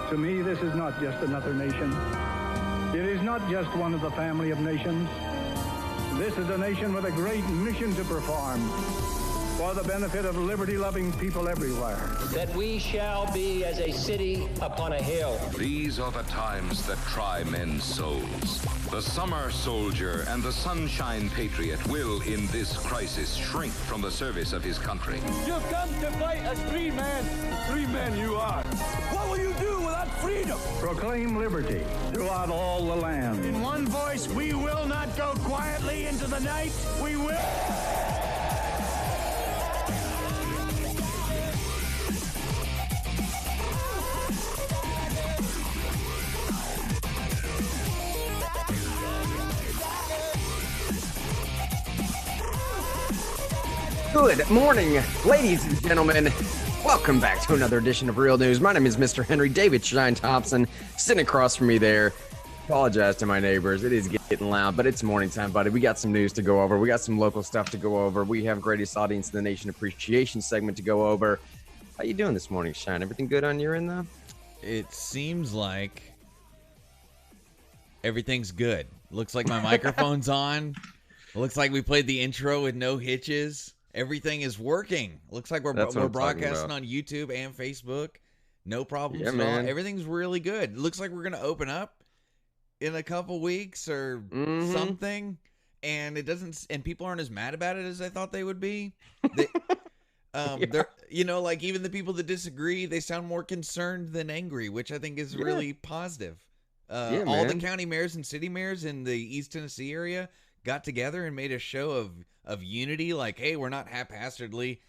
To me, this is not just another nation. It is not just one of the family of nations. This is a nation with a great mission to perform for the benefit of liberty-loving people everywhere. That we shall be as a city upon a hill. These are the times that try men's souls. The summer soldier and the sunshine patriot will, in this crisis, shrink from the service of his country. You've come to fight as free men. Free men you are. What will you do without freedom? Proclaim liberty throughout all the land. In one voice, we will not go quietly into the night. We will. Good morning, ladies and gentlemen. Welcome back to another edition of Real News. My name is Mr. Henry David Shine Thompson, sitting across from me there. Apologize to my neighbors. It is getting loud, but it's morning time, buddy. We got some news to go over. We got some local stuff to go over. We have greatest audience in the nation appreciation segment to go over. How you doing this morning, Shine? Everything good on your end, though? It seems like everything's good. Looks like my microphone's on. Looks like we played the intro with no hitches. Everything is working. Looks like we're broadcasting on YouTube and Facebook. No problems at all. Everything's really good. Looks like we're going to open up in a couple weeks or something. And it doesn't, and people aren't as mad about it as I thought they would be. They're, you know, like even the people that disagree, they sound more concerned than angry, which I think is really positive. All the county mayors and city mayors in the East Tennessee area got together and made a show of unity, like, hey, we're not haphazardly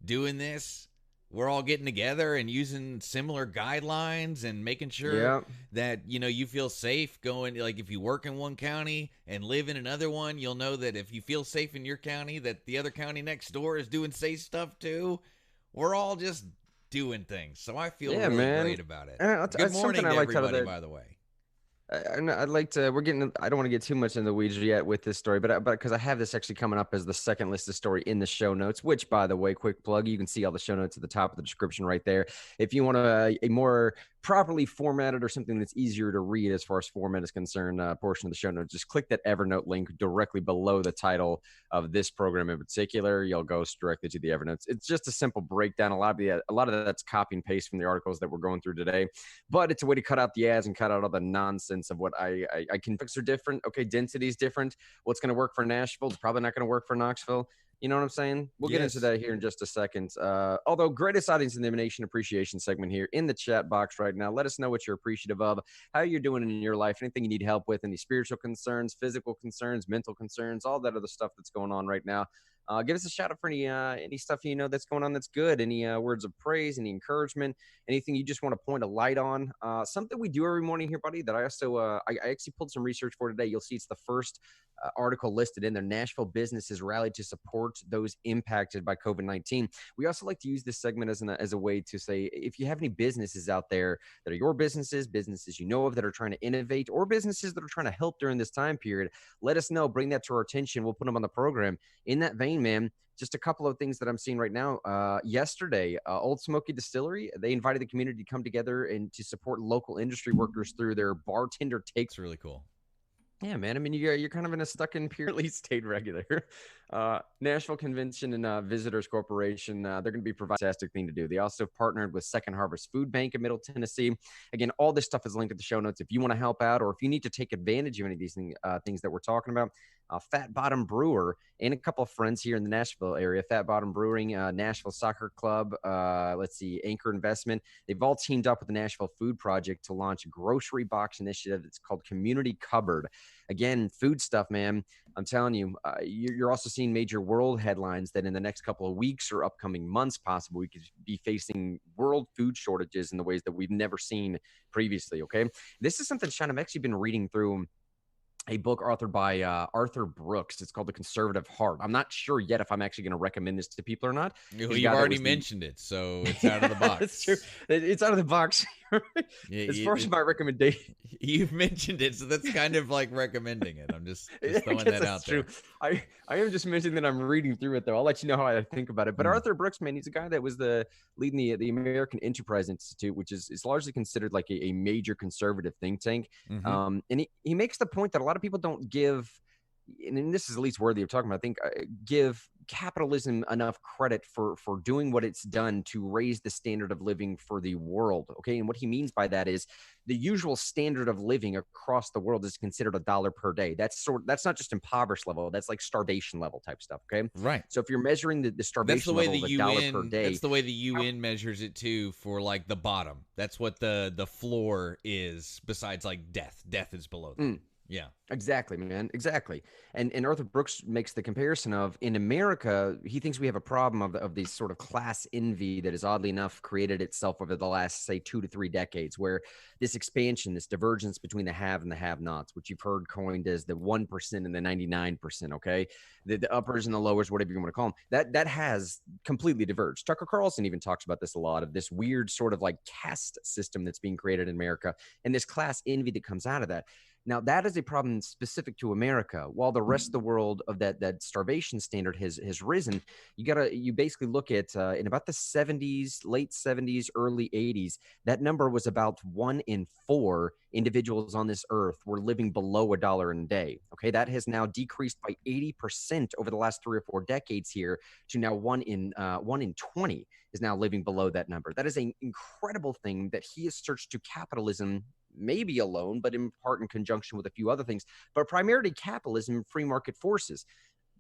doing this. We're all getting together and using similar guidelines and making sure that, you know, you feel safe going, like if you work in one county and live in another one, you'll know that if you feel safe in your county, that the other county next door is doing safe stuff too. We're all just doing things. So I feel really great about it. Good morning to everybody, by the way. I'd like to, I don't want to get too much in the weeds yet with this story, but because I have this actually coming up as the second listed story in the show notes, which, by the way, quick plug, you can see all the show notes at the top of the description right there. If you want a more properly formatted or something that's easier to read as far as format is concerned, portion of the show notes, just click that Evernote link directly below the title of this program in particular. You'll go directly to the Evernote. It's just a simple breakdown. A lot of that's copy and paste from the articles that we're going through today, but it's a way to cut out the ads and cut out all the nonsense of what I can fix are different. Okay, density is different. What's going to work for Nashville is probably not going to work for Knoxville. You know what I'm saying? We'll get into that here in just a second. Although greatest audience in the nation appreciation segment here in the chat box right now. Let us know what you're appreciative of, how you're doing in your life, anything you need help with, any spiritual concerns, physical concerns, mental concerns, all that other stuff that's going on right now. Give us a shout out for any stuff you know that's going on that's good, any words of praise, any encouragement, anything you just want to point a light on. Something we do every morning here, buddy, that I also I actually pulled some research for today. You'll see it's the first article listed in there. Nashville businesses rallied to support those impacted by COVID-19. We also like to use this segment as a way to say, if you have any businesses out there that are your businesses you know of that are trying to innovate, or businesses that are trying to help during this time period, let us know. Bring that to our attention. We'll put them on the program. In that vein, man, just a couple of things that I'm seeing right now. Yesterday, Ole Smoky Distillery, they invited the community to come together and to support local industry workers through their bartender takes. It's really cool. Yeah, man. I mean, you're kind of in a stuck in purely state regular. Nashville Convention and Visitors Corporation, they're going to be providing a fantastic thing to do. They also partnered with Second Harvest Food Bank in Middle Tennessee. Again, all this stuff is linked in the show notes. If you want to help out, or if you need to take advantage of any of these things that we're talking about, Fat Bottom Brewer and a couple of friends here in the Nashville area, Fat Bottom Brewing, Nashville Soccer Club, Anchor Investment. They've all teamed up with the Nashville Food Project to launch a grocery box initiative that's called Community Cupboard. Again, food stuff, man. I'm telling you, you're also seeing major world headlines that in the next couple of weeks or upcoming months, possibly, we could be facing world food shortages in the ways that we've never seen previously, okay? This is something, Sean, I've actually been reading through a book authored by Arthur Brooks. It's called The Conservative Heart. I'm not sure yet if I'm actually going to recommend this to people or not. You've already mentioned it, so it's out of the box. That's true. It's out of the box. As far as my recommendation, you've mentioned it, so that's kind of like recommending it. I'm just throwing that out there. I am just mentioning that I'm reading through it, though. I'll let you know how I think about it. But Arthur Brooks, man, he's a guy that was leading the American Enterprise Institute, which is largely considered like a major conservative think tank. And he makes the point that a lot of people don't give, and this is at least worthy of talking about, I think, give capitalism enough credit for doing what it's done to raise the standard of living for the world. Okay. And what he means by that is the usual standard of living across the world is considered $1 per day. That's not just impoverished level. That's like starvation level type stuff. Okay. Right. So if you're measuring the starvation level of $1 per day. That's the way the UN measures it too, for like the bottom. That's what the floor is, besides like death. Death is below that. Yeah, exactly, man. Exactly. And Arthur Brooks makes the comparison of, in America, he thinks we have a problem of these sort of class envy that has oddly enough created itself over the last, say, 2 to 3 decades, where this expansion, this divergence between the have and the have-nots, which you've heard coined as the 1% and the 99%, okay? The uppers and the lowers, whatever you want to call them, that has completely diverged. Tucker Carlson even talks about this a lot, of this weird sort of like caste system that's being created in America and this class envy that comes out of that. Now, that is a problem specific to America. While the rest of the world of that starvation standard has risen, you basically look at in about the 70s, late 70s, early 80s, that number was about 1 in 4 individuals on this earth were living below $1 a day. Okay, that has now decreased by 80% over the last 3 or 4 decades here to now 1 in 20 is now living below that number. That is an incredible thing that he has searched to capitalism, maybe alone, but in part in conjunction with a few other things, but primarily capitalism, free market forces.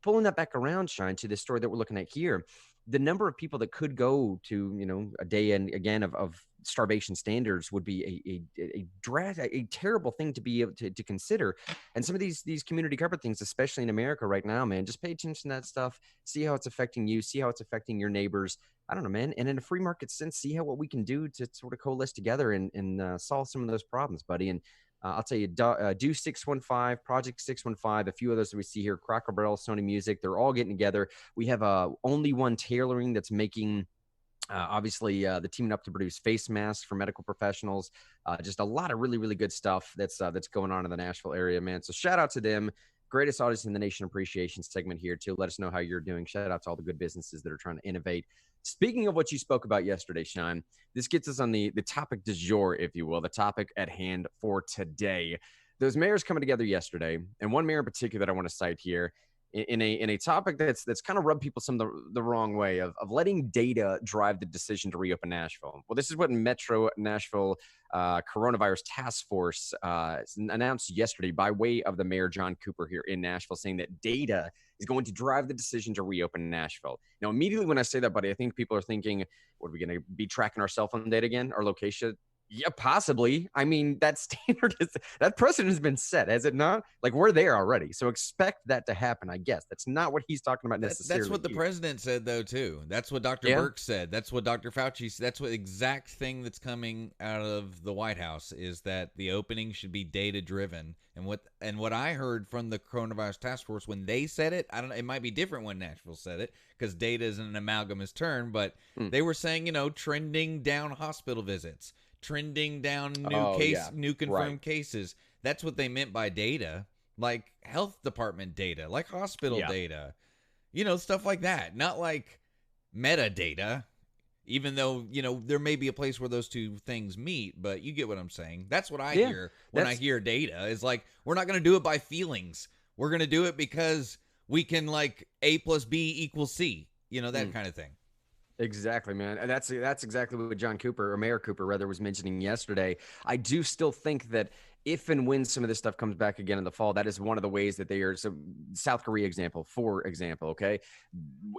Pulling that back around, Shine, to the story that we're looking at here, the number of people that could go to, a day and again of starvation standards would be a terrible thing to be able to consider. And some of these community covered things, especially in America right now, man, just pay attention to that stuff, see how it's affecting you, see how it's affecting your neighbors. I don't know, man. And in a free market sense, see what we can do to sort of coalesce together and solve some of those problems, buddy. And I'll tell you, Do 615, Project 615, a few others that we see here, Cracker Barrel, Sony Music, they're all getting together. We have Only One Tailoring that's making, obviously, the teaming up to produce face masks for medical professionals. Just a lot of really, really good stuff that's going on in the Nashville area, man. So shout out to them. Greatest audience in the nation appreciation segment here, too. Let us know how you're doing. Shout out to all the good businesses that are trying to innovate. Speaking of what you spoke about yesterday, Sean, this gets us on the topic du jour, if you will, the topic at hand for today. Those mayors coming together yesterday, and one mayor in particular that I want to cite here, in a topic that's kind of rubbed people the wrong way of letting data drive the decision to reopen Nashville. Well, this is what Metro Nashville Coronavirus Task Force announced yesterday by way of the mayor, John Cooper, here in Nashville, saying that data is going to drive the decision to reopen Nashville. Now, immediately when I say that, buddy, I think people are thinking, what are we going to be tracking our cell phone data again, our location? Yeah, possibly. I mean, that precedent has been set, has it not? Like, we're there already. So expect that to happen, I guess. That's not what he's talking about necessarily. That's what the president said, though, too. That's what Dr. Birx said. That's what Dr. Fauci said. That's what exact thing that's coming out of the White House is that the opening should be data-driven. And what I heard from the Coronavirus Task Force when they said it, I don't know, it might be different when Nashville said it because data is an amalgamous term, but they were saying, trending down hospital visits, trending down new confirmed cases. That's what they meant by data, like health department data, like hospital data, stuff like that. Not like metadata, even though, there may be a place where those two things meet, but you get what I'm saying. That's what I hear when I hear data is like, we're not going to do it by feelings. We're going to do it because we can like A plus B equals C, that kind of thing. Exactly, man. And that's exactly what John Cooper, or Mayor Cooper rather, was mentioning yesterday. I do still think that if and when some of this stuff comes back again in the fall, that is one of the ways that they are. So South Korea for example, okay?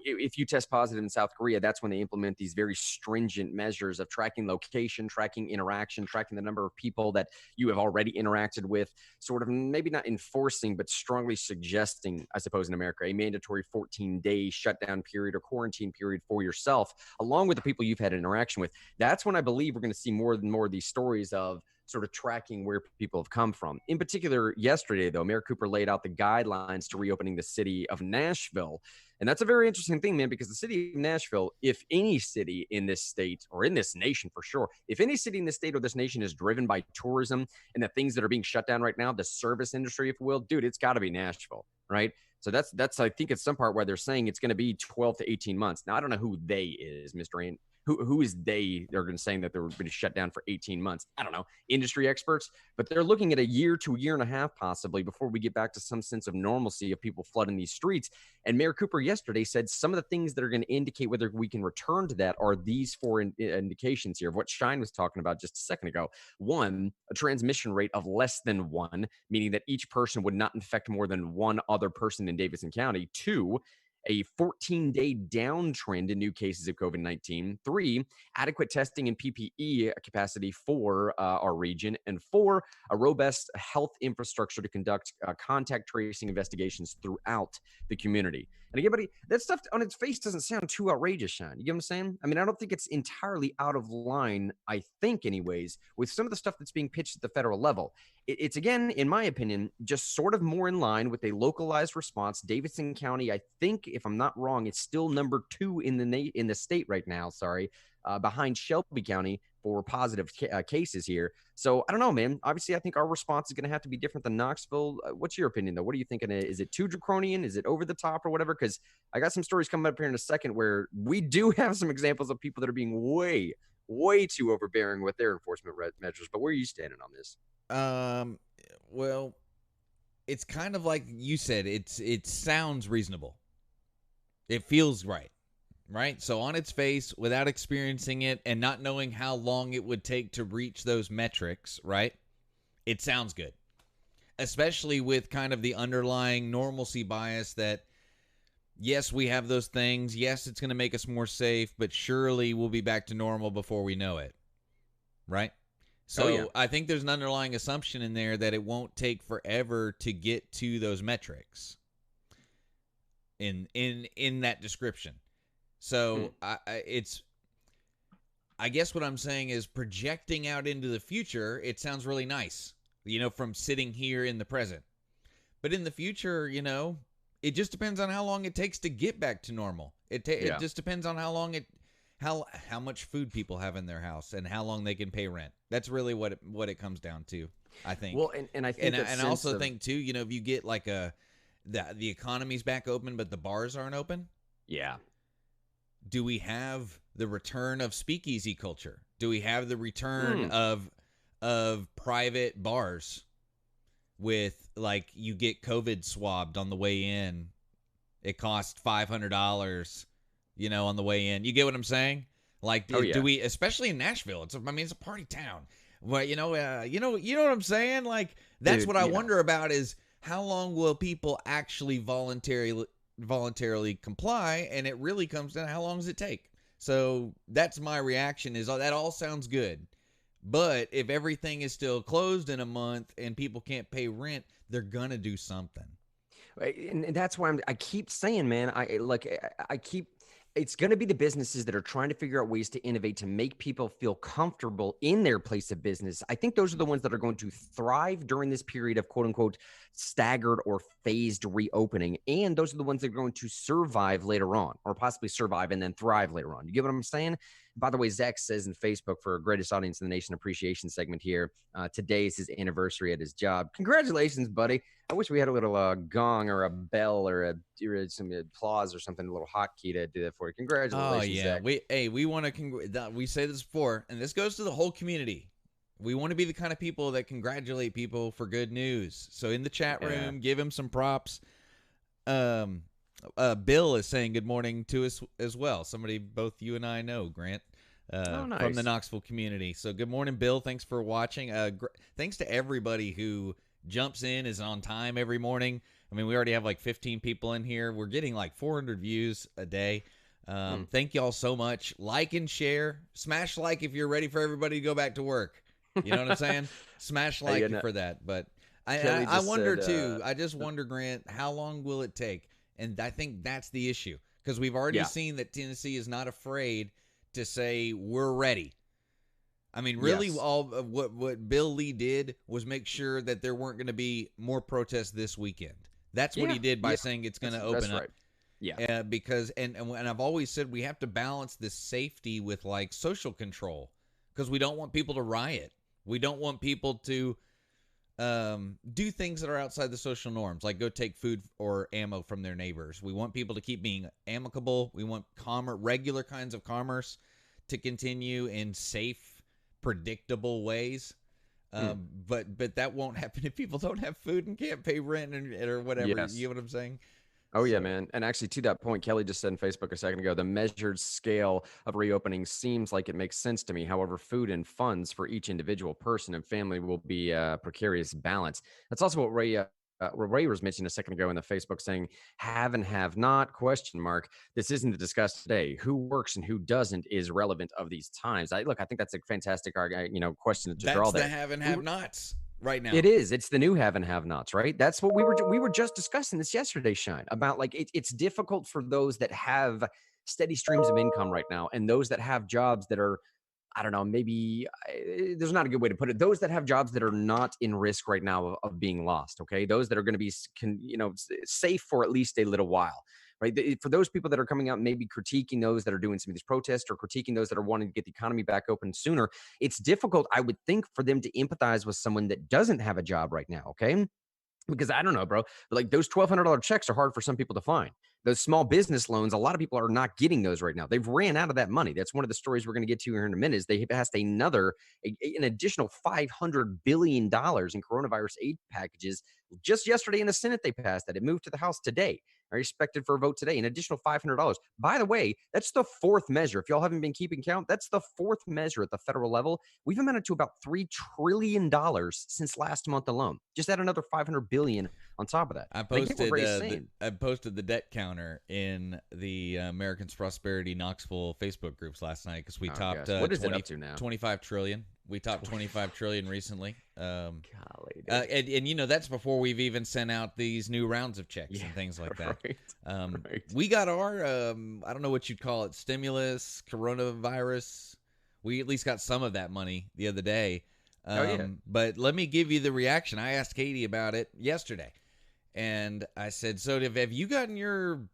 If you test positive in South Korea, that's when they implement these very stringent measures of tracking location, tracking interaction, tracking the number of people that you have already interacted with, sort of maybe not enforcing, but strongly suggesting, I suppose, in America, a mandatory 14-day shutdown period or quarantine period for yourself, along with the people you've had an interaction with. That's when I believe we're going to see more and more of these stories of sort of tracking where people have come from. In particular, yesterday, though, Mayor Cooper laid out the guidelines to reopening the city of Nashville. And that's a very interesting thing, man, because the city of Nashville, if any city in this state or in this nation for sure, if any city in this state or this nation is driven by tourism and the things that are being shut down right now, the service industry, if you will, dude, it's got to be Nashville, right? So that's I think it's some part where they're saying it's going to be 12 to 18 months. Now, I don't know who they is, Mr. Ant. Who is they? They're going to saying that they're going to shut down for 18 months. I don't know, industry experts, but they're looking at a year to a year and a half possibly before we get back to some sense of normalcy of people flooding these streets. And Mayor Cooper yesterday said some of the things that are going to indicate whether we can return to that are these four indications here of what Shine was talking about just a second ago. One, a transmission rate of less than 1, meaning that each person would not infect more than one other person in Davidson County. 2, a 14-day downtrend in new cases of COVID-19. 3, adequate testing and PPE capacity for our region. And 4, a robust health infrastructure to conduct contact tracing investigations throughout the community. And again, buddy, that stuff on its face doesn't sound too outrageous, Sean. You get what I'm saying? I mean, I don't think it's entirely out of line, I think anyways, with some of the stuff that's being pitched at the federal level. It's, again, in my opinion, just sort of more in line with a localized response. Davidson County, I think, if I'm not wrong, it's still number 2 in the state right now, behind Shelby County for positive cases here. So I don't know, man. Obviously, I think our response is going to have to be different than Knoxville. What's your opinion, though? What are you thinking? Is it too draconian? Is it over the top or whatever? Because I got some stories coming up here in a second where we do have some examples of people that are being way, way too overbearing with their enforcement measures. But where are you standing on this? Well, it's kind of like you said. It sounds reasonable. It feels right. Right? So on its face, without experiencing it and not knowing how long it would take to reach those metrics, right? It sounds good. Especially with kind of the underlying normalcy bias that, yes, we have those things. Yes, it's going to make us more safe, but surely we'll be back to normal before we know it. Right? So I think there's an underlying assumption in there that it won't take forever to get to those metrics in that description. So I guess what I'm saying is projecting out into the future, it sounds really nice, from sitting here in the present. But in the future, it just depends on how long it takes to get back to normal. It just depends on how long how much food people have in their house and how long they can pay rent. That's really what it comes down to, I think. Well, and I think and I also think too, if you get like the economy's back open but the bars aren't open. Yeah. Do we have the return of speakeasy culture? Do we have the return of private bars with, like, you get COVID swabbed on the way in? It costs $500, on the way in. You get what I'm saying? Like, do we, especially in Nashville? It's a party town. Well, you know what I'm saying? Like, that's what I wonder about is how long will people actually voluntarily comply, and it really comes down to how long does it take. So that's my reaction, is that all sounds good, but if everything is still closed in a month and people can't pay rent, they're gonna do something. And that's why I keep saying, man, it's going to be the businesses that are trying to figure out ways to innovate to make people feel comfortable in their place of business. I think those are the ones that are going to thrive during this period of quote unquote staggered or phased reopening. And those are the ones that are going to survive later on, or possibly survive and then thrive later on. You get what I'm saying? By the way, Zach says in Facebook for Greatest Audience in the Nation appreciation segment here, today is his anniversary at his job. Congratulations, buddy. I wish we had a little gong or a bell or some applause or something, a little hotkey to do that for you. Congratulations, oh, yeah. Zach. We want to we say this before, and this goes to the whole community. We want to be the kind of people that congratulate people for good news. So in the chat room, give him some props. Bill is saying good morning to us as well. Somebody both you and I know, Grant, nice. From the Knoxville community. So good morning, Bill. Thanks for watching. Thanks to everybody who jumps in, is on time every morning. I mean, we already have like 15 people in here. We're getting like 400 views a day. Thank y'all so much. Like and share. Smash like if you're ready for everybody to go back to work. You know what I'm saying? Smash like for that. But I wonder too. I just wonder, Grant, how long will it take? And I think that's the issue, because we've already seen that Tennessee is not afraid to say we're ready. I mean, really, all of what Bill Lee did was make sure that there weren't going to be more protests this weekend. That's what he did by saying it's going to open up. Right. Yeah. Because and I've always said we have to balance this safety with like social control, because we don't want people to riot. We don't want people to do things that are outside the social norms, like go take food or ammo from their neighbors. We want people to keep being amicable. We want regular kinds of commerce to continue in safe, predictable ways. But that won't happen if people don't have food and can't pay rent or whatever. Yes. You know what I'm saying? Oh, yeah, man. And actually, to that point, Kelly just said on Facebook a second ago, the measured scale of reopening seems like it makes sense to me. However, food and funds for each individual person and family will be a precarious balance. That's also what Ray was mentioning a second ago in the Facebook, saying have and have not, ? This isn't to discuss today. Who works and who doesn't is relevant of these times. I think that's a fantastic question to draw there. That's the have and have nots. Right now, it is. It's the new have and have nots, right? That's what we were just discussing this yesterday, Shine, about like it's difficult for those that have steady streams of income right now, and those that have jobs that are, I don't know, maybe there's not a good way to put it. Those that have jobs that are not in risk right now of being lost. Okay, those that are going to be safe for at least a little while. Right. For those people that are coming out, maybe critiquing those that are doing some of these protests or critiquing those that are wanting to get the economy back open sooner, it's difficult, I would think, for them to empathize with someone that doesn't have a job right now. Okay. Because I don't know, bro, but like those $1,200 checks are hard for some people to find. Those small business loans, a lot of people are not getting those right now. They've ran out of that money. That's one of the stories we're going to get to here in a minute. Is they passed an additional $500 billion in coronavirus aid packages just yesterday in the Senate. They passed that. It moved to the House today. Are expected for a vote today, an additional $500. By the way, that's the fourth measure. If y'all haven't been keeping count, that's the fourth measure at the federal level. We've amounted to about $3 trillion since last month alone. Just add another $500 billion on top of that. I posted the debt counter in the Americans Prosperity Knoxville Facebook groups last night because we topped what is it up to now? 25 trillion. We topped 25 trillion recently. Golly, and that's before we've even sent out these new rounds of checks and things like that. Right. We got our, I don't know what you'd call it, stimulus, coronavirus. We at least got some of that money the other day. But let me give you the reaction. I asked Katie about it yesterday. And I said, so have you gotten your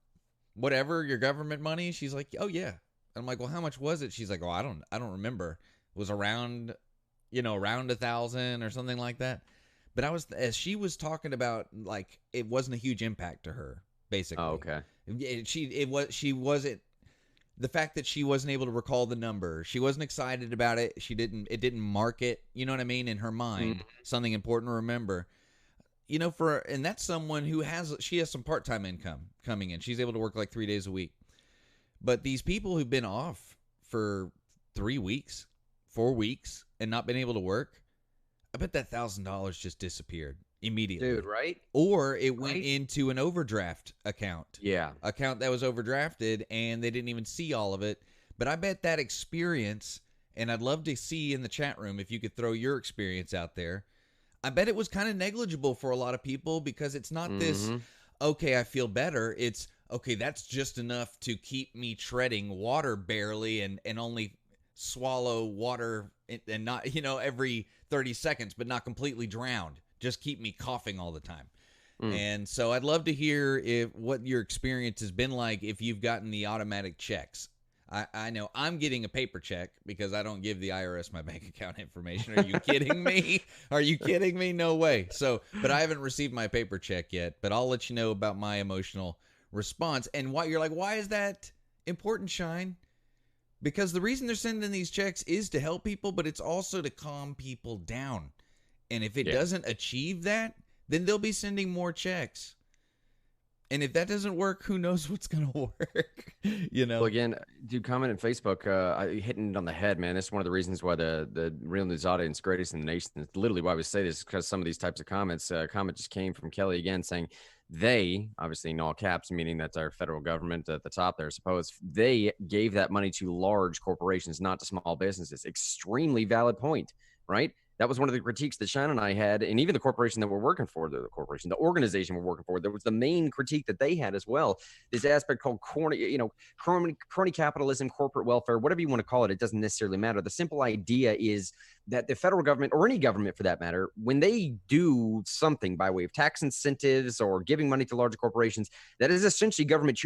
government money? She's like, oh, yeah. I'm like, well, how much was it? She's like, oh, I don't remember. It was around 1,000 or something like that. But as she was talking about, like, it wasn't a huge impact to her, basically. Oh, okay. She wasn't, the fact that she wasn't able to recall the number, she wasn't excited about it. It didn't mark it, you know what I mean, in her mind, something important to remember. And that's someone who has some part-time income coming in. She's able to work like 3 days a week. But these people who've been off for 3 weeks, 4 weeks, and not been able to work, I bet that $1,000 just disappeared immediately. Dude, right? Or it went into an overdraft account. Yeah. Account that was overdrafted, and they didn't even see all of it. But I bet that experience, and I'd love to see in the chat room if you could throw your experience out there, I bet it was kind of negligible for a lot of people, because it's not this, okay, I feel better. It's, okay, that's just enough to keep me treading water barely and only swallow water and not, every 30 seconds, but not completely drowned. Just keep me coughing all the time. And so I'd love to hear what your experience has been like if you've gotten the automatic checks. I know I'm getting a paper check because I don't give the IRS my bank account information. Are you kidding me? Are you kidding me? No way. But I haven't received my paper check yet, but I'll let you know about my emotional response. And why you're like, why is that important, Shine? Because the reason they're sending these checks is to help people, but it's also to calm people down. And if it doesn't achieve that, then they'll be sending more checks. And if that doesn't work, who knows what's going to work, Well, again, dude, comment on Facebook, hitting it on the head, man. This is one of the reasons why the Real News audience greatest in the nation. It's literally why we say this, because some of these types of comments, comment just came from Kelly again saying they, obviously in all caps, meaning that's our federal government at the top there, I suppose, they gave that money to large corporations, not to small businesses. Extremely valid point, right? That was one of the critiques that Sean and I had, and even the corporation that we're working for, the organization we're working for, there was the main critique that they had as well. This aspect called crony capitalism, corporate welfare, whatever you want to call it, it doesn't necessarily matter. The simple idea is that the federal government, or any government for that matter, when they do something by way of tax incentives or giving money to large corporations, that is essentially government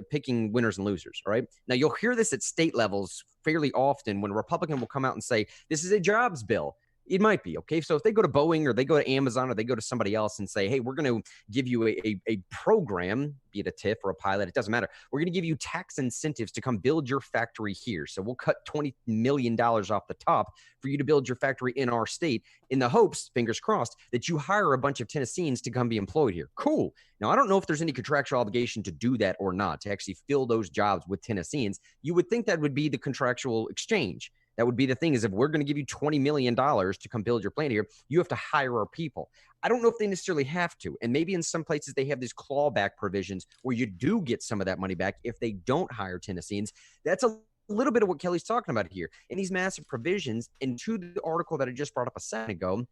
picking winners and losers, right? Now, you'll hear this at state levels fairly often when a Republican will come out and say, this is a jobs bill. It might be, okay? So if they go to Boeing or they go to Amazon or they go to somebody else and say, hey, we're going to give you a program, be it a TIF or a pilot, it doesn't matter. We're going to give you tax incentives to come build your factory here. So we'll cut $20 million off the top for you to build your factory in our state in the hopes, fingers crossed, that you hire a bunch of Tennesseans to come be employed here. Cool. Now, I don't know if there's any contractual obligation to do that or not, to actually fill those jobs with Tennesseans. You would think that would be the contractual exchange. That would be the thing, is if we're going to give you $20 million to come build your plant here, you have to hire our people. I don't know if they necessarily have to. And maybe in some places they have these clawback provisions where you do get some of that money back if they don't hire Tennesseans. That's a little bit of what Kelly's talking about here. And these massive provisions, and to the article that I just brought up a second ago,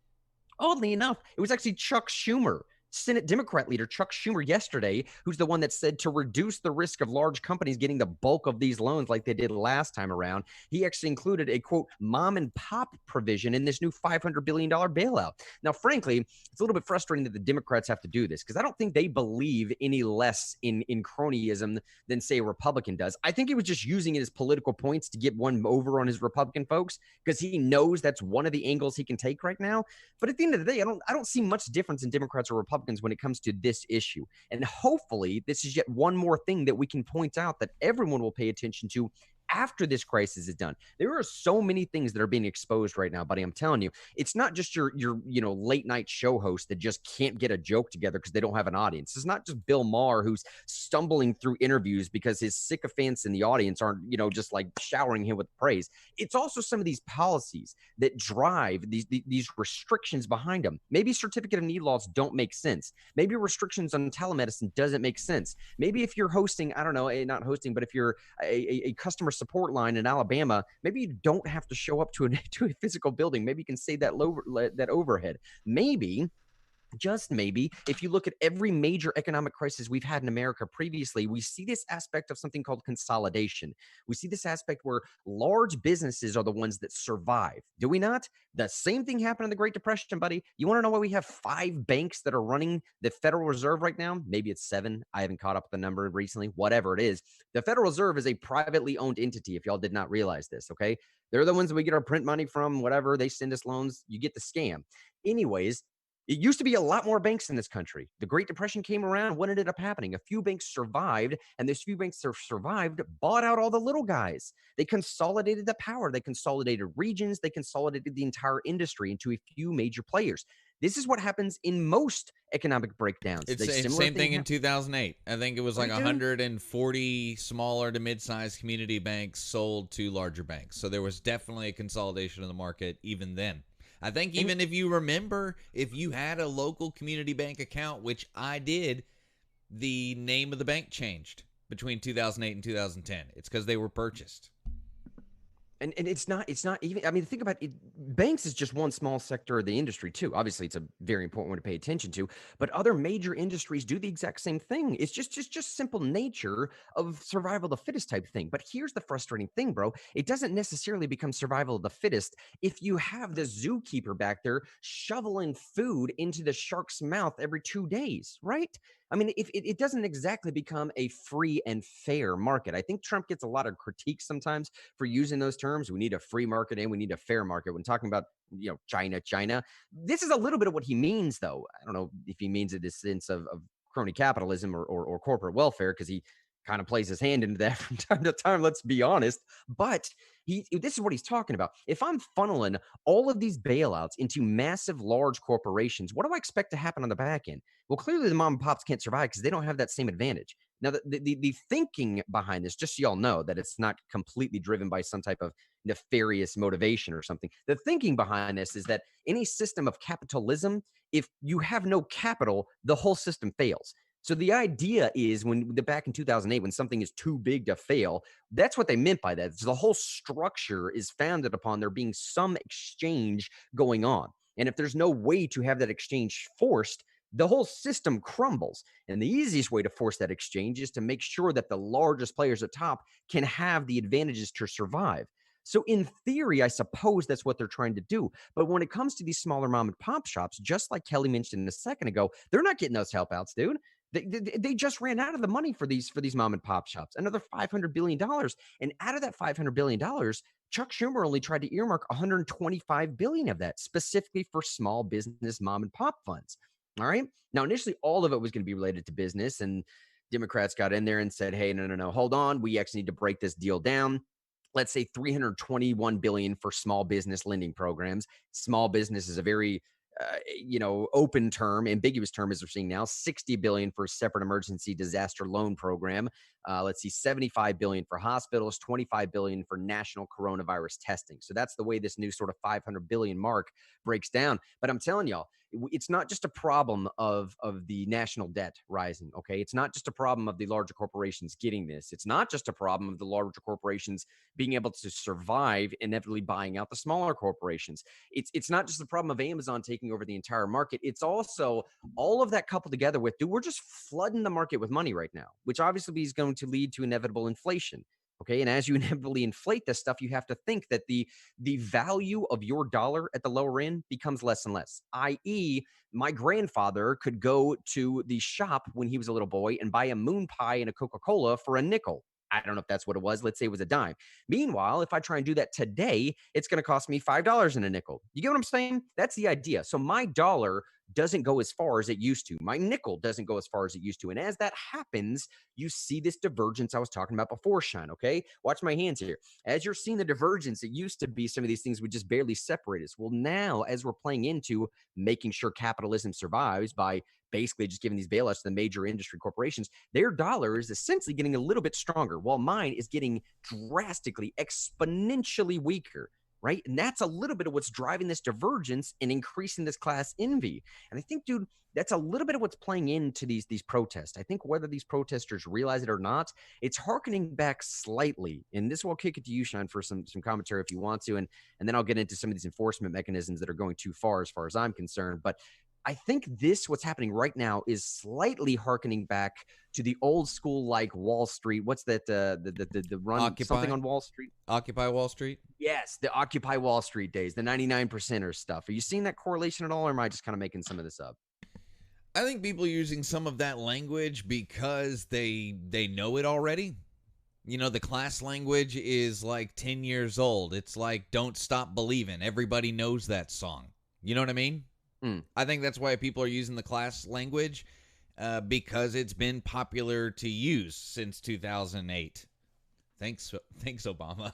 oddly enough, it was actually Chuck Schumer, Senate Democrat leader Chuck Schumer yesterday, who's the one that said to reduce the risk of large companies getting the bulk of these loans like they did last time around, he actually included a, quote, mom and pop provision in this new $500 billion bailout. Now, frankly, it's a little bit frustrating that the Democrats have to do this because I don't think they believe any less in cronyism than, say, a Republican does. I think he was just using it as political points to get one over on his Republican folks because he knows that's one of the angles he can take right now. But at the end of the day, I don't see much difference in Democrats or Republicans when it comes to this issue. And hopefully this is yet one more thing that we can point out that everyone will pay attention to after this crisis is done. There are so many things that are being exposed right now, buddy. I'm telling you, it's not just your late night show host that just can't get a joke together because they don't have an audience. It's not just Bill Maher who's stumbling through interviews because his sycophants in the audience aren't, just like showering him with praise. It's also some of these policies that drive these restrictions behind them. Maybe certificate of need laws don't make sense. Maybe restrictions on telemedicine doesn't make sense. Maybe if you're hosting, I don't know, not hosting, but if you're a customer support line in Alabama, maybe you don't have to show up to a physical building. Maybe you can save that overhead. Maybe, just maybe, if you look at every major economic crisis we've had in America previously, we see this aspect of something called consolidation. We see this aspect where large businesses are the ones that survive. Do we not? The same thing happened in the Great Depression, buddy. You want to know why we have 5 banks that are running the Federal Reserve right now? Maybe it's 7. I haven't caught up with the number recently. Whatever it is. The Federal Reserve is a privately owned entity, if y'all did not realize this, okay? They're the ones that we get our print money from, whatever. They send us loans. You get the scam. Anyways, it used to be a lot more banks in this country. The Great Depression came around. What ended up happening? A few banks survived, and those few banks that survived bought out all the little guys. They consolidated the power. They consolidated regions. They consolidated the entire industry into a few major players. This is what happens in most economic breakdowns. It's the same thing in 2008. I think it was like 140 smaller to mid-sized community banks sold to larger banks. So there was definitely a consolidation of the market even then. I think even if you remember, if you had a local community bank account, which I did, the name of the bank changed between 2008 and 2010. It's because they were purchased. And it's not even, I mean, think about it. Banks is just one small sector of the industry too. Obviously, it's a very important one to pay attention to, but other major industries do the exact same thing. It's just simple nature of survival of the fittest type thing. But here's the frustrating thing, bro. It doesn't necessarily become survival of the fittest if you have the zookeeper back there shoveling food into the shark's mouth every 2 days, right? I mean, if it doesn't exactly become a free and fair market. I think Trump gets a lot of critique sometimes for using those terms. We need a free market and we need a fair market when talking about, China. This is a little bit of what he means, though. I don't know if he means it in the sense of crony capitalism or corporate welfare, because he kind of plays his hand into that from time to time, let's be honest. But this is what he's talking about. If I'm funneling all of these bailouts into massive, large corporations, what do I expect to happen on the back end? Well, clearly the mom and pops can't survive because they don't have that same advantage. Now, the thinking behind this, just so y'all know that it's not completely driven by some type of nefarious motivation or something. The thinking behind this is that any system of capitalism, if you have no capital, the whole system fails. So the idea is back in 2008, when something is too big to fail, that's what they meant by that. So the whole structure is founded upon there being some exchange going on. And if there's no way to have that exchange forced, the whole system crumbles. And the easiest way to force that exchange is to make sure that the largest players at top can have the advantages to survive. So in theory, I suppose that's what they're trying to do. But when it comes to these smaller mom and pop shops, just like Kelly mentioned a second ago, they're not getting those help outs, dude. They just ran out of the money for these mom and pop shops, another $500 billion. And out of that $500 billion, Chuck Schumer only tried to earmark $125 billion of that specifically for small business mom and pop funds. All right. Now, initially, all of it was going to be related to business, and Democrats got in there and said, hey, no, hold on. We actually need to break this deal down. Let's say $321 billion for small business lending programs. Small business is a very open term, ambiguous term, as we're seeing now. $60 billion for a separate emergency disaster loan program. Let's see, $75 billion for hospitals, $25 billion for national coronavirus testing. So that's the way this new sort of $500 billion mark breaks down. But I'm telling y'all, it's not just a problem of the national debt rising, okay? It's not just a problem of the larger corporations getting this. It's not just a problem of the larger corporations being able to survive, inevitably buying out the smaller corporations. It's not just the problem of Amazon taking over the entire market. It's also all of that coupled together with, dude, we're just flooding the market with money right now, which obviously is going to lead to inevitable inflation. Okay. And as you inevitably inflate this stuff, you have to think that the value of your dollar at the lower end becomes less and less, i.e., my grandfather could go to the shop when he was a little boy and buy a moon pie and a Coca-Cola for a nickel. I don't know if that's what it was. Let's say it was a dime. Meanwhile, if I try and do that today, it's going to cost me $5 and a nickel. You get what I'm saying? That's the idea. So my dollar doesn't go as far as it used to. My nickel doesn't go as far as it used to. And as that happens, you see this divergence I was talking about before, Sean, okay? Watch my hands here. As you're seeing the divergence, it used to be some of these things would just barely separate us. Well, now, as we're playing into making sure capitalism survives by basically just giving these bailouts to the major industry corporations, their dollar is essentially getting a little bit stronger, while mine is getting drastically, exponentially weaker. Right. And that's a little bit of what's driving this divergence and increasing this class envy. And I think, dude, that's a little bit of what's playing into these protests. I think whether these protesters realize it or not, it's hearkening back slightly. And this will kick it to you, Sean, for some commentary if you want to. And then I'll get into some of these enforcement mechanisms that are going too far as I'm concerned. But I think what's happening right now is slightly hearkening back to the old school, like Wall Street. What's that? The run Occupy, something on Wall Street. Occupy Wall Street. Yes, the Occupy Wall Street days, the 99%er stuff. Are you seeing that correlation at all, or am I just kind of making some of this up? I think people are using some of that language because they know it already. You know, the class language is like 10 years old. It's like Don't Stop Believin'. Everybody knows that song. You know what I mean? I think that's why people are using the class language because it's been popular to use since 2008. Thanks, Obama.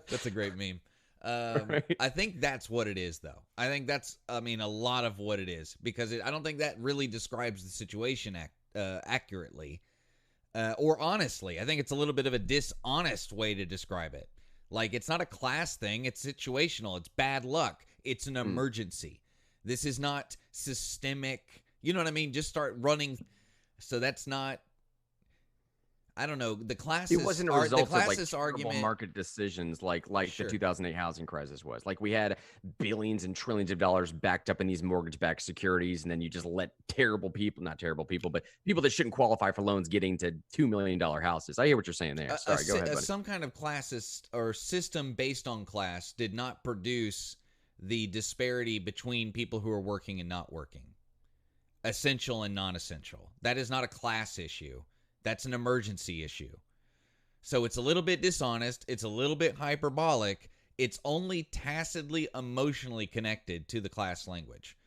That's a great meme. Right. I think that's what it is, though. I think that's, a lot of what it is, because I don't think that really describes the situation accurately or honestly. I think it's a little bit of a dishonest way to describe it. Like, it's not a class thing. It's situational. It's bad luck. It's an emergency. This is not systemic. You know what I mean? Just start running. So that's not, I don't know. The classist, it wasn't a result of like argument, market decisions like sure. The 2008 housing crisis was. Like, we had billions and trillions of dollars backed up in these mortgage-backed securities, and then you just let not terrible people, but people that shouldn't qualify for loans get into $2 million houses. I hear what you're saying there. Sorry, go ahead, buddy. Some kind of classist or system based on class did not produce the disparity between people who are working and not working, essential and non-essential. That is not a class issue. That's an emergency issue. So it's a little bit dishonest. It's a little bit hyperbolic. It's only tacitly emotionally connected to the class language.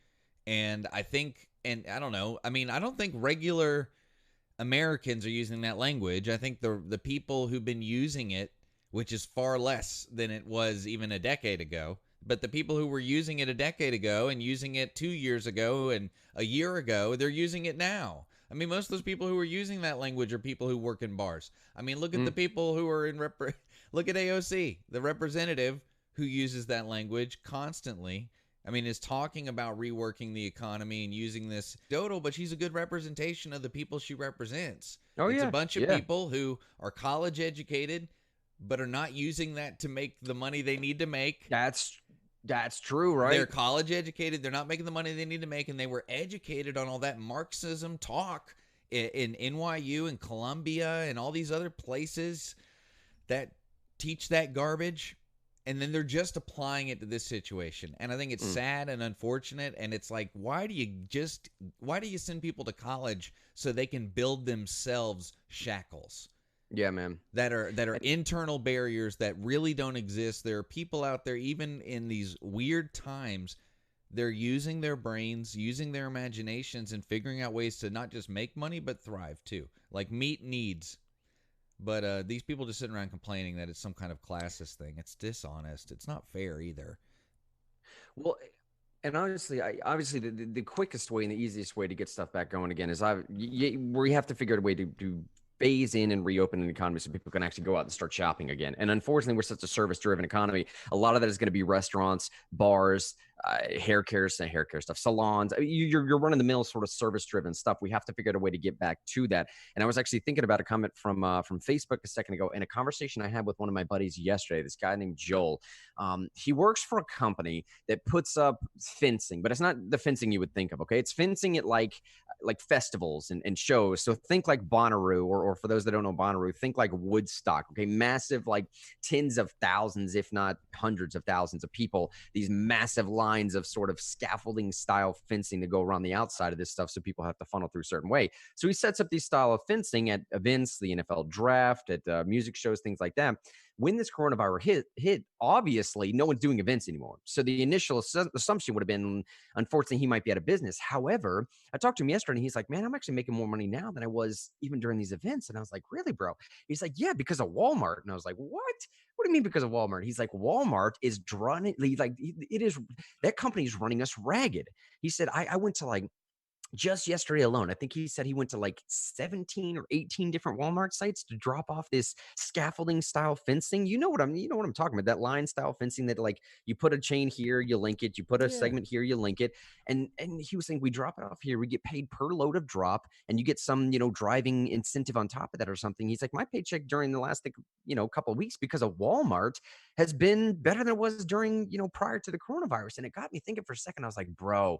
And I think, and I don't know, I don't think regular Americans are using that language. I think the people who've been using it, which is far less than it was even a decade ago, but the people who were using it a decade ago and using it 2 years ago and a year ago, they're using it now. Most of those people who are using that language are people who work in bars. Look at the people who are look at AOC, the representative who uses that language constantly. I mean, is talking about reworking the economy and using this doodle, but she's a good representation of the people she represents. It's a bunch of people who are college educated, but are not using that to make the money they need to make. That's true, right? They're college educated. They're not making the money they need to make, and they were educated on all that Marxism talk in NYU and Columbia and all these other places that teach that garbage. And then they're just applying it to this situation. And I think it's sad and unfortunate. And it's like, why do you send people to college so they can build themselves shackles? Yeah, man. That are internal barriers that really don't exist. There are people out there, even in these weird times, they're using their brains, using their imaginations, and figuring out ways to not just make money, but thrive too. Like meet needs. But these people just sitting around complaining that it's some kind of classist thing. It's dishonest. It's not fair either. Well, and honestly, obviously the quickest way and the easiest way to get stuff back going again is we have to figure out a way to phase in and reopen an economy so people can actually go out and start shopping again. And unfortunately, we're such a service-driven economy. A lot of that is going to be restaurants, bars, hair care stuff, salons. You're run-of-the-mill sort of service-driven stuff. We have to figure out a way to get back to that. And I was actually thinking about a comment from Facebook a second ago in a conversation I had with one of my buddies yesterday, this guy named Joel. He works for a company that puts up fencing, but it's not the fencing you would think of, okay? It's fencing at like festivals and shows. So think like Bonnaroo, or for those that don't know Bonnaroo, think like Woodstock, okay? Massive, like tens of thousands, if not hundreds of thousands of people, these massive lines of sort of scaffolding style fencing to go around the outside of this stuff, so people have to funnel through a certain way. So he sets up these style of fencing at events, the NFL draft, at music shows, things like that. When this coronavirus hit, obviously no one's doing events anymore. So the initial assumption would have been, unfortunately, he might be out of business. However, I talked to him yesterday and he's like, man, I'm actually making more money now than I was even during these events. And I was like, really, bro? He's like, yeah, because of Walmart. And I was like, what? What do you mean because of Walmart? He's like, Walmart is running, like it is, that company is running us ragged. He said, I went to like, just yesterday alone, I think he said he went to like 17 or 18 different Walmart sites to drop off this scaffolding style fencing. You know what I'm talking about, that line style fencing that like you put a chain here, you link it, you put a segment here, you link it. And he was saying, we drop it off here, we get paid per load of drop, and you get some, driving incentive on top of that or something. He's like, my paycheck during the last, couple of weeks because of Walmart has been better than it was during, prior to the coronavirus. And it got me thinking for a second. I was like, bro,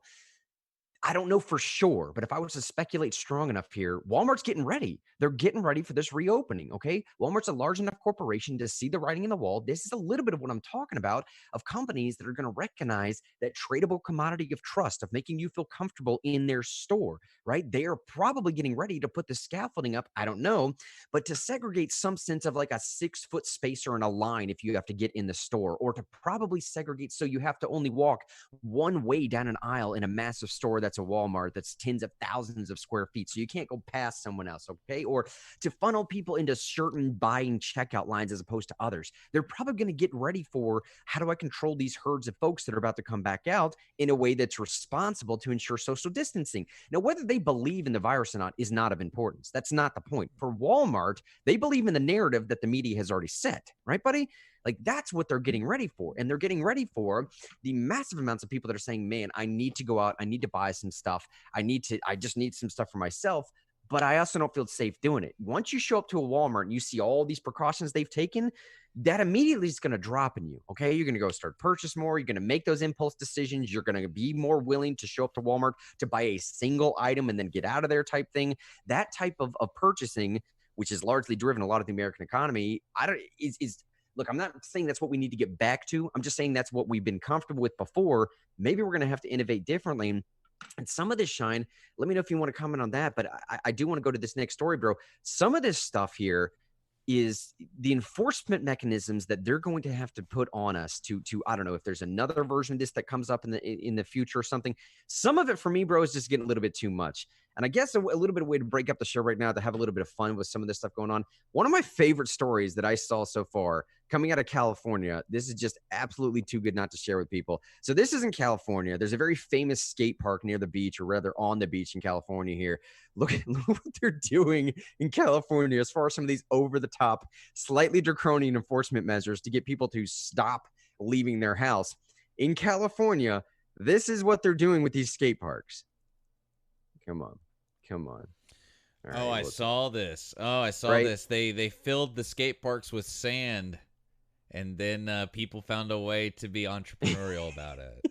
I don't know for sure, but if I was to speculate strong enough here, Walmart's getting ready. They're getting ready for this reopening, okay? Walmart's a large enough corporation to see the writing in the wall. This is a little bit of what I'm talking about, of companies that are going to recognize that tradable commodity of trust, of making you feel comfortable in their store, right? They are probably getting ready to put the scaffolding up, I don't know, but to segregate some sense of like a 6-foot spacer in a line if you have to get in the store, or to probably segregate so you have to only walk one way down an aisle in a massive store that's a Walmart that's tens of thousands of square feet, so you can't go past someone else, okay? Or to funnel people into certain buying checkout lines as opposed to others. They're probably going to get ready for, how do I control these herds of folks that are about to come back out in a way that's responsible to ensure social distancing? Now, whether they believe in the virus or not is not of importance. That's not the point. For Walmart, they believe in the narrative that the media has already set, right, buddy? Like, that's what they're getting ready for. And they're getting ready for the massive amounts of people that are saying, man, I need to go out. I need to buy some stuff. I just need some stuff for myself. But I also don't feel safe doing it. Once you show up to a Walmart and you see all these precautions they've taken, that immediately is going to drop in you. Okay. You're going to go start purchase more. You're going to make those impulse decisions. You're going to be more willing to show up to Walmart to buy a single item and then get out of there type thing. That type of purchasing, which is largely driven a lot of the American economy, look, I'm not saying that's what we need to get back to. I'm just saying that's what we've been comfortable with before. Maybe we're going to have to innovate differently. And some of this, Shine, let me know if you want to comment on that. But I do want to go to this next story, bro. Some of this stuff here is the enforcement mechanisms that they're going to have to put on us to I don't know if there's another version of this that comes up in the future or something. Some of it for me, bro, is just getting a little bit too much. And I guess a little bit of a way to break up the show right now, to have a little bit of fun with some of this stuff going on. One of my favorite stories that I saw so far coming out of California, this is just absolutely too good not to share with people. So this is in California. There's a very famous skate park near the beach, or rather on the beach in California here. Look what they're doing in California as far as some of these over-the-top, slightly draconian enforcement measures to get people to stop leaving their house. In California, This is what they're doing with these skate parks. Come on. All right, I saw this. This. They filled the skate parks with sand, and then people found a way to be entrepreneurial about it.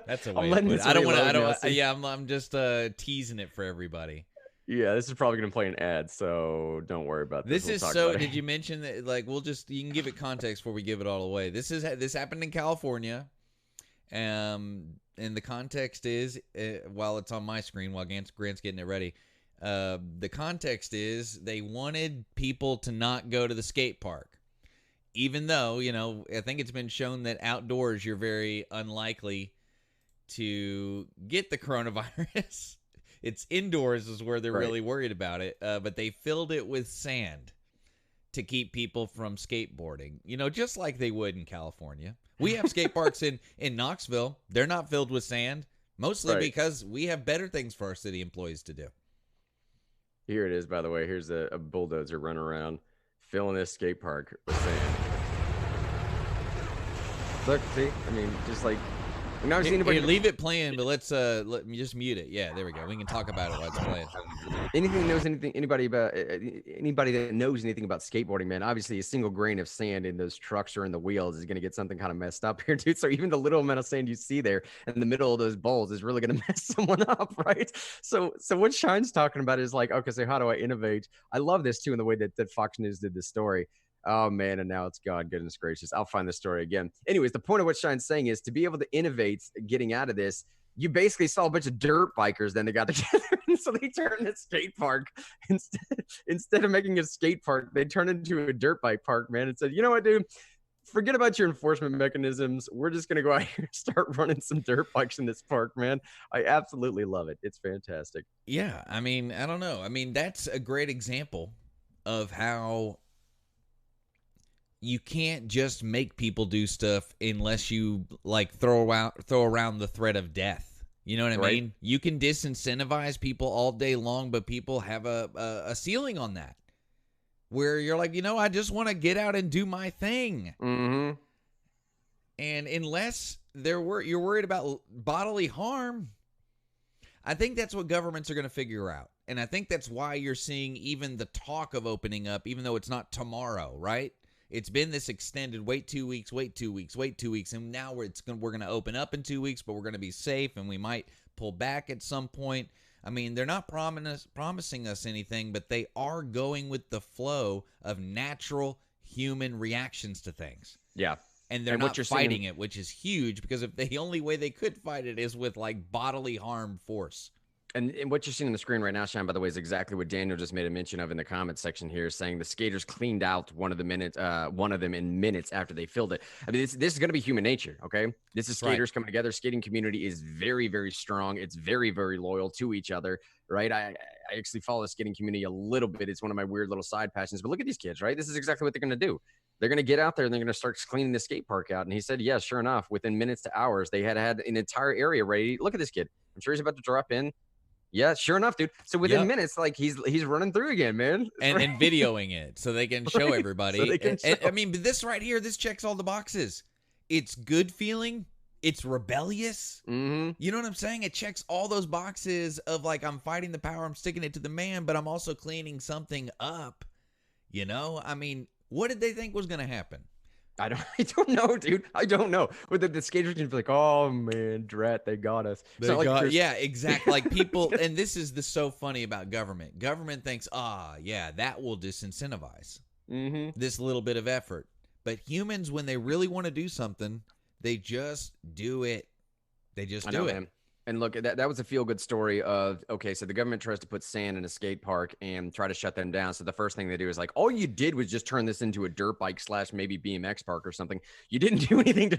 That's a way. I'm just teasing it for everybody. Yeah, this is probably going to play an ad, so don't worry about this. Did you mention that? Like, you can give it context before we give it all away. This happened in California, and the context is while it's on my screen, while Grant's getting it ready. The context is they wanted people to not go to the skate park, even though I think it's been shown that outdoors you're very unlikely to get the coronavirus. It's indoors is where they're really worried about it. But they filled it with sand to keep people from skateboarding, just like they would in California. We have skate parks in Knoxville. They're not filled with sand, mostly because we have better things for our city employees to do. Here it is, by the way. Here's a bulldozer running around filling this skate park with sand. Look, see? I mean, just like... I've never seen anybody... leave it playing, but let me just mute it. Yeah, there we go. We can talk about it while it's playing. Anybody that knows anything about skateboarding, man, obviously a single grain of sand in those trucks or in the wheels is going to get something kind of messed up here, dude. So even the little amount of sand you see there in the middle of those bowls is really going to mess someone up, right? So what Shine's talking about is like, okay, so how do I innovate? I love this too in the way that Fox News did this story. Oh, man, and now it's gone. Goodness gracious. I'll find the story again. Anyways, the point of what Shine's saying is to be able to innovate getting out of this, you basically saw a bunch of dirt bikers, then they got together, and so they turned the skate park. Instead of making a skate park, they turned it into a dirt bike park, man, and said, you know what, dude? Forget about your enforcement mechanisms. We're just going to go out here and start running some dirt bikes in this park, man. I absolutely love it. It's fantastic. Yeah, I mean, I don't know. I mean, that's a great example of how you can't just make people do stuff unless you like throw around the threat of death. You know what I mean? You can disincentivize people all day long, but people have a ceiling on that where you're like, I just want to get out and do my thing. Mm-hmm. And unless you're worried about bodily harm, I think that's what governments are going to figure out. And I think that's why you're seeing even the talk of opening up, even though it's not tomorrow, right? It's been this extended wait 2 weeks, and now we're going to open up in 2 weeks, but we're going to be safe, and we might pull back at some point. I mean, they're not promising us anything, but they are going with the flow of natural human reactions to things. Yeah. And they're not fighting it, which is huge, because if the only way they could fight it is with like bodily harm force. And what you're seeing on the screen right now, Sean, by the way, is exactly what Daniel just made a mention of in the comment section here, saying the skaters cleaned out one of them in minutes after they filled it. I mean, this is going to be human nature, okay? This is skaters coming together. Skating community is very, very strong. It's very, very loyal to each other, right? I actually follow the skating community a little bit. It's one of my weird little side passions. But look at these kids, right? This is exactly what they're going to do. They're going to get out there and they're going to start cleaning the skate park out. And he said, yeah, sure enough, within minutes to hours, they had an entire area ready. Look at this kid. I'm sure he's about to drop in. Yeah, sure enough, dude. So within minutes, like he's running through again, man. And videoing it so they can show everybody. I mean, but this right here, this checks all the boxes. It's good feeling. It's rebellious. Mm-hmm. You know what I'm saying? It checks all those boxes of like, I'm fighting the power, I'm sticking it to the man, but I'm also cleaning something up. I mean, what did they think was going to happen? I don't know, dude. I don't know. But the skaters can be like, oh man, drat, they got us. Yeah, exactly. Like people, and this is so funny about government. Government thinks, that will disincentivize this little bit of effort. But humans, when they really want to do something, they just do it. They just do it. Man. And look, that was a feel-good story of, okay, so the government tries to put sand in a skate park and try to shut them down. So the first thing they do is like, all you did was just turn this into a dirt bike / maybe BMX park or something. You didn't do anything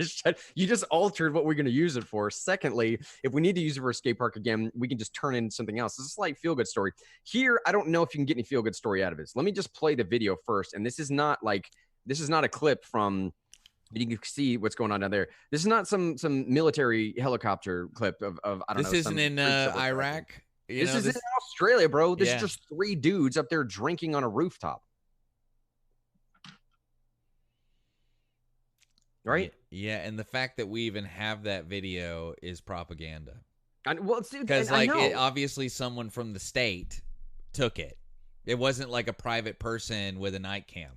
you just altered what we're going to use it for. Secondly, if we need to use it for a skate park again, we can just turn it into something else. It's a slight feel-good story. Here, I don't know if you can get any feel-good story out of this. Let me just play the video first. And this is not a clip from... You can see what's going on down there. This is not some military helicopter clip of I don't know. This isn't in Iraq. This is in Australia, bro. This is just 3 dudes up there drinking on a rooftop. right? Yeah, and the fact that we even have that video is propaganda. Well, because like obviously someone from the state took it. It wasn't like a private person with a night cam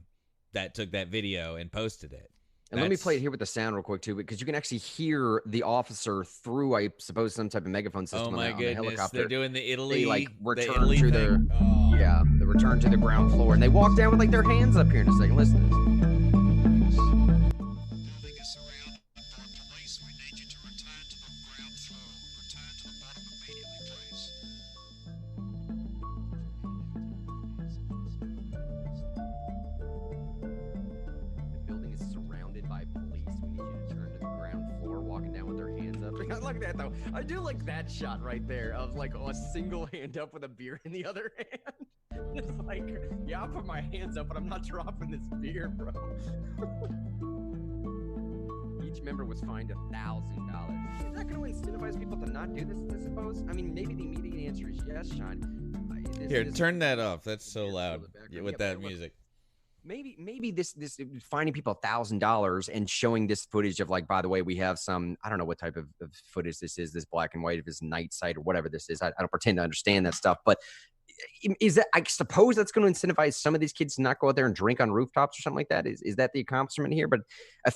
that took that video and posted it. And let me play it here with the sound real quick too, because you can actually hear the officer through, I suppose, some type of megaphone system. Oh my goodness! On the helicopter. They're doing the Italy, they like return Italy to their the return to the ground floor, and they walk down with like their hands up here in a second. Listen to this. Look at that though. I do like that shot right there of like a single hand up with a beer in the other hand. It's like, yeah, I'll put my hands up, but I'm not dropping this beer, bro. Each member was fined $1,000. Is that going to incentivize people to not do this, I suppose? I mean, maybe the immediate answer is yes, Sean. Here, turn that off. That's so loud with that music. Maybe this finding people $1,000 and showing this footage of like, by the way, we have some, I don't know what type of footage this is, this black and white, if it's night sight or whatever this is. I don't pretend to understand that stuff, but is that, I suppose that's going to incentivize some of these kids to not go out there and drink on rooftops or something like that. Is that the accomplishment here? But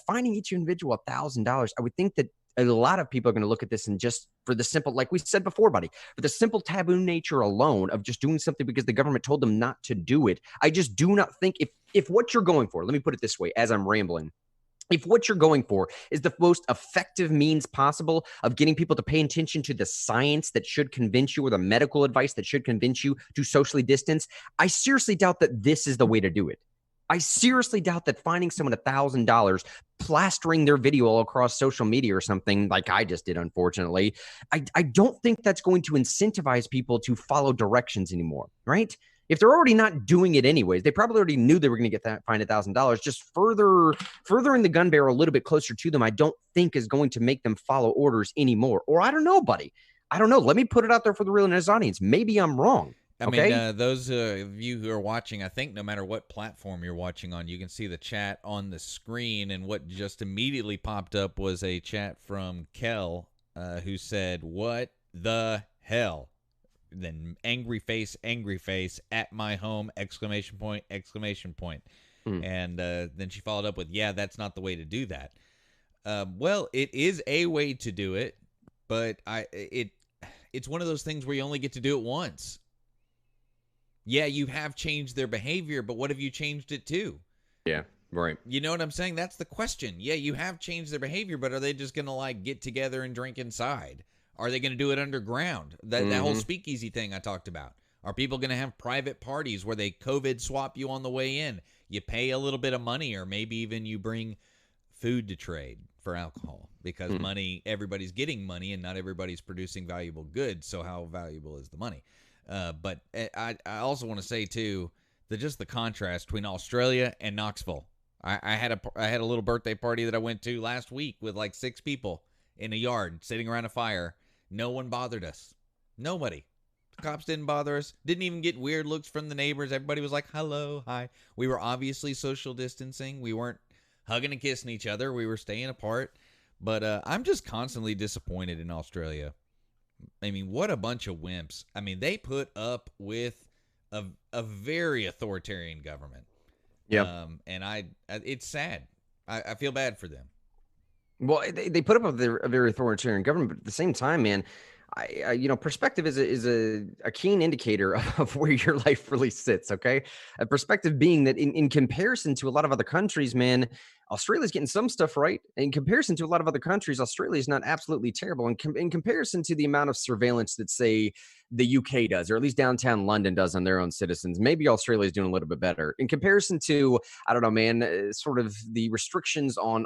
finding each individual $1,000, I would think that a lot of people are going to look at this and just for the simple, like we said before, buddy, for the simple taboo nature alone of just doing something because the government told them not to do it. I just do not think if what you're going for, let me put it this way, as I'm rambling, if what you're going for is the most effective means possible of getting people to pay attention to the science that should convince you or the medical advice that should convince you to socially distance, I seriously doubt that this is the way to do it. I seriously doubt that finding someone $1,000, plastering their video all across social media or something like I just did, unfortunately, I don't think that's going to incentivize people to follow directions anymore, right? If they're already not doing it anyways, they probably already knew they were going to get fined $1,000. Just furthering the gun barrel a little bit closer to them, I don't think is going to make them follow orders anymore. Or I don't know, buddy. I don't know. Let me put it out there for the real news audience. Maybe I'm wrong. I mean, those of you who are watching, I think no matter what platform you're watching on, you can see the chat on the screen. And what just immediately popped up was a chat from Kel, who said, "What the hell?" Then angry face, at my home, exclamation point. And then she followed up with, "Yeah, that's not the way to do that." Well, it is a way to do it, but it's one of those things where you only get to do it once. Yeah, you have changed their behavior, but what have you changed it to? Yeah, right. You know what I'm saying? That's the question. Yeah, you have changed their behavior, but are they just going to like get together and drink inside? Are they going to do it underground? That whole speakeasy thing I talked about. Are people going to have private parties where they COVID swap you on the way in? You pay a little bit of money, or maybe even you bring food to trade for alcohol because money, everybody's getting money and not everybody's producing valuable goods. So how valuable is the money? But I also want to say too that just the contrast between Australia and Knoxville. I had a little birthday party that I went to last week with like 6 people in a yard sitting around a fire. No one bothered us. Nobody. The cops didn't bother us. Didn't even get weird looks from the neighbors. Everybody was like, "Hello, hi." We were obviously social distancing. We weren't hugging and kissing each other. We were staying apart. But I'm just constantly disappointed in Australia. I mean, what a bunch of wimps. I mean, they put up with a very authoritarian government. Yeah. And it's sad. I feel bad for them. Well, they put up with a very authoritarian government, but at the same time, man, perspective is a keen indicator of where your life really sits. Okay. A perspective being that in comparison to a lot of other countries, man, Australia's getting some stuff right. In comparison to a lot of other countries, Australia is not absolutely terrible. In comparison to the amount of surveillance that, say, the UK does, or at least downtown London does on their own citizens, maybe Australia is doing a little bit better. In comparison to, I don't know, man, sort of the restrictions on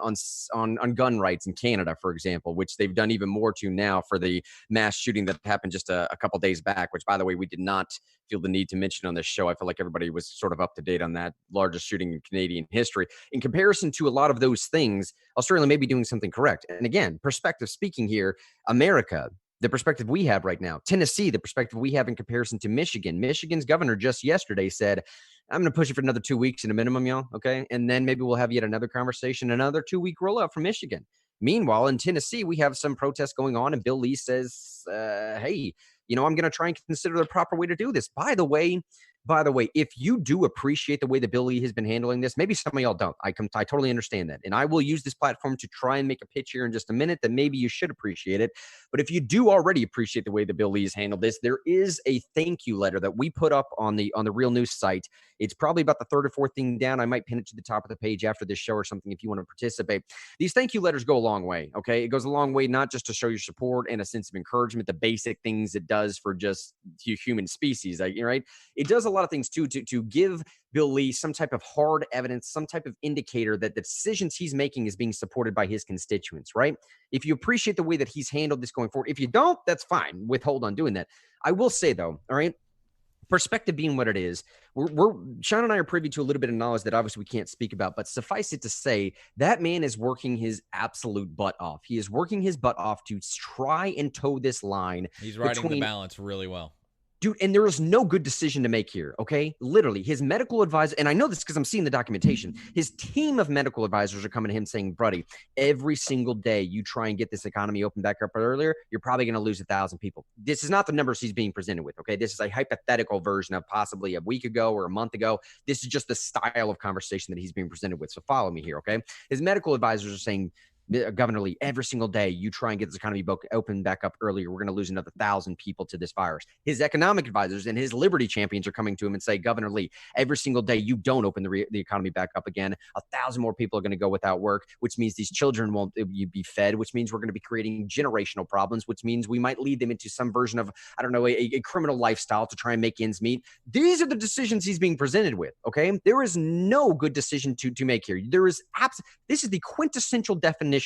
gun rights in Canada, for example, which they've done even more to now for the mass shooting that happened just a couple days back, which, by the way, we did not feel the need to mention on this show. I feel like everybody was sort of up to date on that largest shooting in Canadian history. In comparison to a lot of those things, Australia may be doing something correct. And again, perspective speaking here, America, the perspective we have right now, Tennessee, the perspective we have in comparison to Michigan. Michigan's governor just yesterday said, I'm going to push it for another 2 weeks in a minimum, y'all. Okay. And then maybe we'll have yet another conversation, another 2-week rollout from Michigan. Meanwhile, in Tennessee, we have some protests going on, and Bill Lee says, hey, I'm going to try and consider the proper way to do this. By the way, if you do appreciate the way that Bill Lee has been handling this, maybe some of y'all don't. I totally understand that. And I will use this platform to try and make a pitch here in just a minute that maybe you should appreciate it. But if you do already appreciate the way that Bill Lee has handled this, there is a thank you letter that we put up on the Real News site. It's probably about the third or fourth thing down. I might pin it to the top of the page after this show or something if you want to participate. These thank you letters go a long way, okay? It goes a long way not just to show your support and a sense of encouragement, the basic things it does for just human species, right? It does a lot of things, too, to give Bill Lee some type of hard evidence, some type of indicator that the decisions he's making is being supported by his constituents, right? If you appreciate the way that he's handled this going forward, if you don't, that's fine. Withhold on doing that. I will say, though, all right, perspective being what it is, Sean and I are privy to a little bit of knowledge that obviously we can't speak about, but suffice it to say, that man is working his absolute butt off. He is working his butt off to try and toe this line. He's riding the balance really well. Dude, and there is no good decision to make here, okay? Literally, his medical advisor, and I know this because I'm seeing the documentation, his team of medical advisors are coming to him saying, buddy, every single day you try and get this economy open back up earlier, you're probably going to lose 1,000 people. This is not the numbers he's being presented with, okay? This is a hypothetical version of possibly a week ago or a month ago. This is just the style of conversation that he's being presented with, so follow me here, okay? His medical advisors are saying, Governor Lee, every single day you try and get this economy open back up earlier, we're going to lose another 1,000 people to this virus. His economic advisors and his liberty champions are coming to him and say, Governor Lee, every single day you don't open the economy back up again, 1,000 more people are going to go without work, which means these children won't be fed, which means we're going to be creating generational problems, which means we might lead them into some version of, I don't know, a criminal lifestyle to try and make ends meet. These are the decisions he's being presented with, okay? There is no good decision to make here. This is the quintessential definition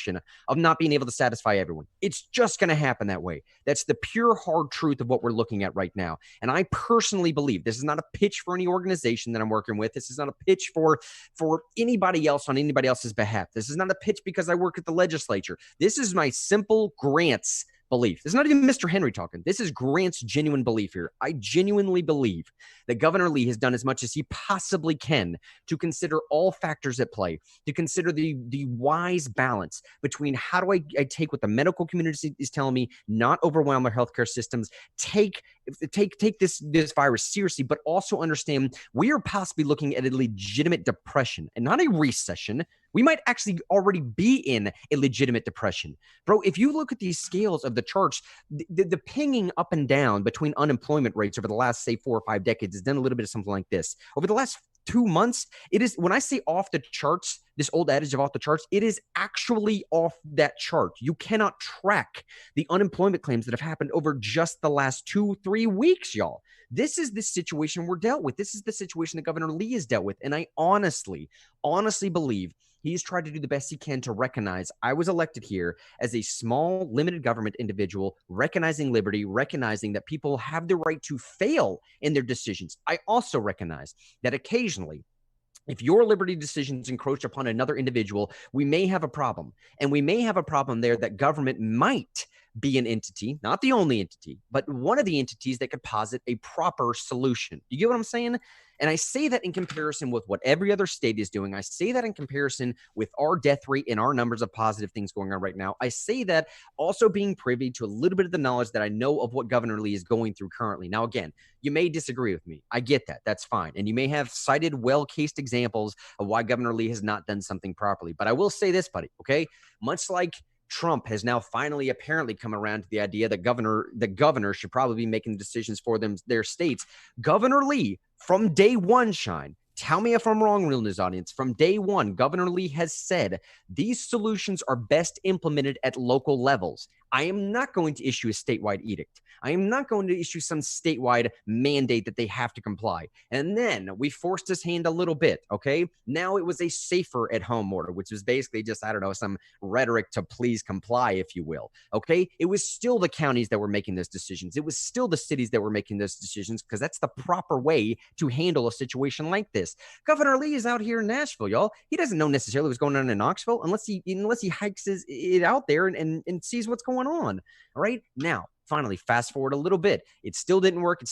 of not being able to satisfy everyone. It's just going to happen that way. That's the pure hard truth of what we're looking at right now. And I personally believe this is not a pitch for any organization that I'm working with. This is not a pitch for anybody else on anybody else's behalf. This is not a pitch because I work at the legislature. This is my simple Grant's belief. This is not even Mr. Henry talking. This is Grant's genuine belief here. I genuinely believe that Governor Lee has done as much as he possibly can to consider all factors at play, to consider the wise balance between how do I take what the medical community is telling me, not overwhelm our healthcare systems, take this virus seriously, but also understand we are possibly looking at a legitimate depression and not a recession. We might actually already be in a legitimate depression. Bro, if you look at these scales of the charts, the pinging up and down between unemployment rates over the last, say, 4 or 5 decades has done a little bit of something like this. Over the last 2 months, it is, when I say off the charts, this old adage of off the charts, it is actually off that chart. You cannot track the unemployment claims that have happened over just the last 2-3 weeks, y'all. This is the situation we're dealt with. This is the situation that Governor Lee has dealt with. And I honestly believe he's tried to do the best he can to recognize I was elected here as a small, limited government individual, recognizing liberty, recognizing that people have the right to fail in their decisions. I also recognize that occasionally, if your liberty decisions encroach upon another individual, we may have a problem. And we may have a problem there that government might be an entity, not the only entity, but one of the entities that could posit a proper solution. You get what I'm saying? And I say that in comparison with what every other state is doing. I say that in comparison with our death rate and our numbers of positive things going on right now. I say that also being privy to a little bit of the knowledge that I know of what Governor Lee is going through currently. Now, again, you may disagree with me. I get that. That's fine. And you may have cited well-cased examples of why Governor Lee has not done something properly. But I will say this, buddy, okay? Much like Trump has now finally apparently come around to the idea that the governor should probably be making decisions for their states. Governor Lee, from day one, Shine, tell me if I'm wrong, Real News audience, from day one, Governor Lee has said these solutions are best implemented at local levels. I am not going to issue a statewide edict. I am not going to issue some statewide mandate that they have to comply. And then we forced his hand a little bit, okay? Now it was a safer at home order, which was basically just, I don't know, some rhetoric to please comply, if you will, okay? It was still the counties that were making those decisions. It was still the cities that were making those decisions because that's the proper way to handle a situation like this. Governor Lee is out here in Nashville, y'all. He doesn't know necessarily what's going on in Knoxville unless he hikes it out there and sees what's going on. All right? Now, Finally, fast forward a little bit. It still didn't work.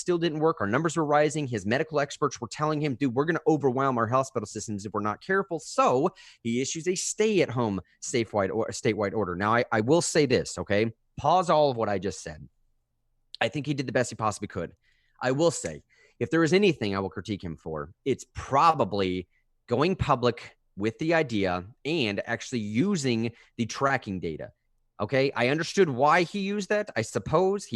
Our numbers were rising. His medical experts were telling him, dude, we're going to overwhelm our hospital systems if we're not careful. So he issues a stay-at-home statewide order. Now, I will say this, okay? Pause all of what I just said. I think he did the best he possibly could. I will say, if there is anything I will critique him for, it's probably going public with the idea and actually using the tracking data. Okay, I understood why he used that. I suppose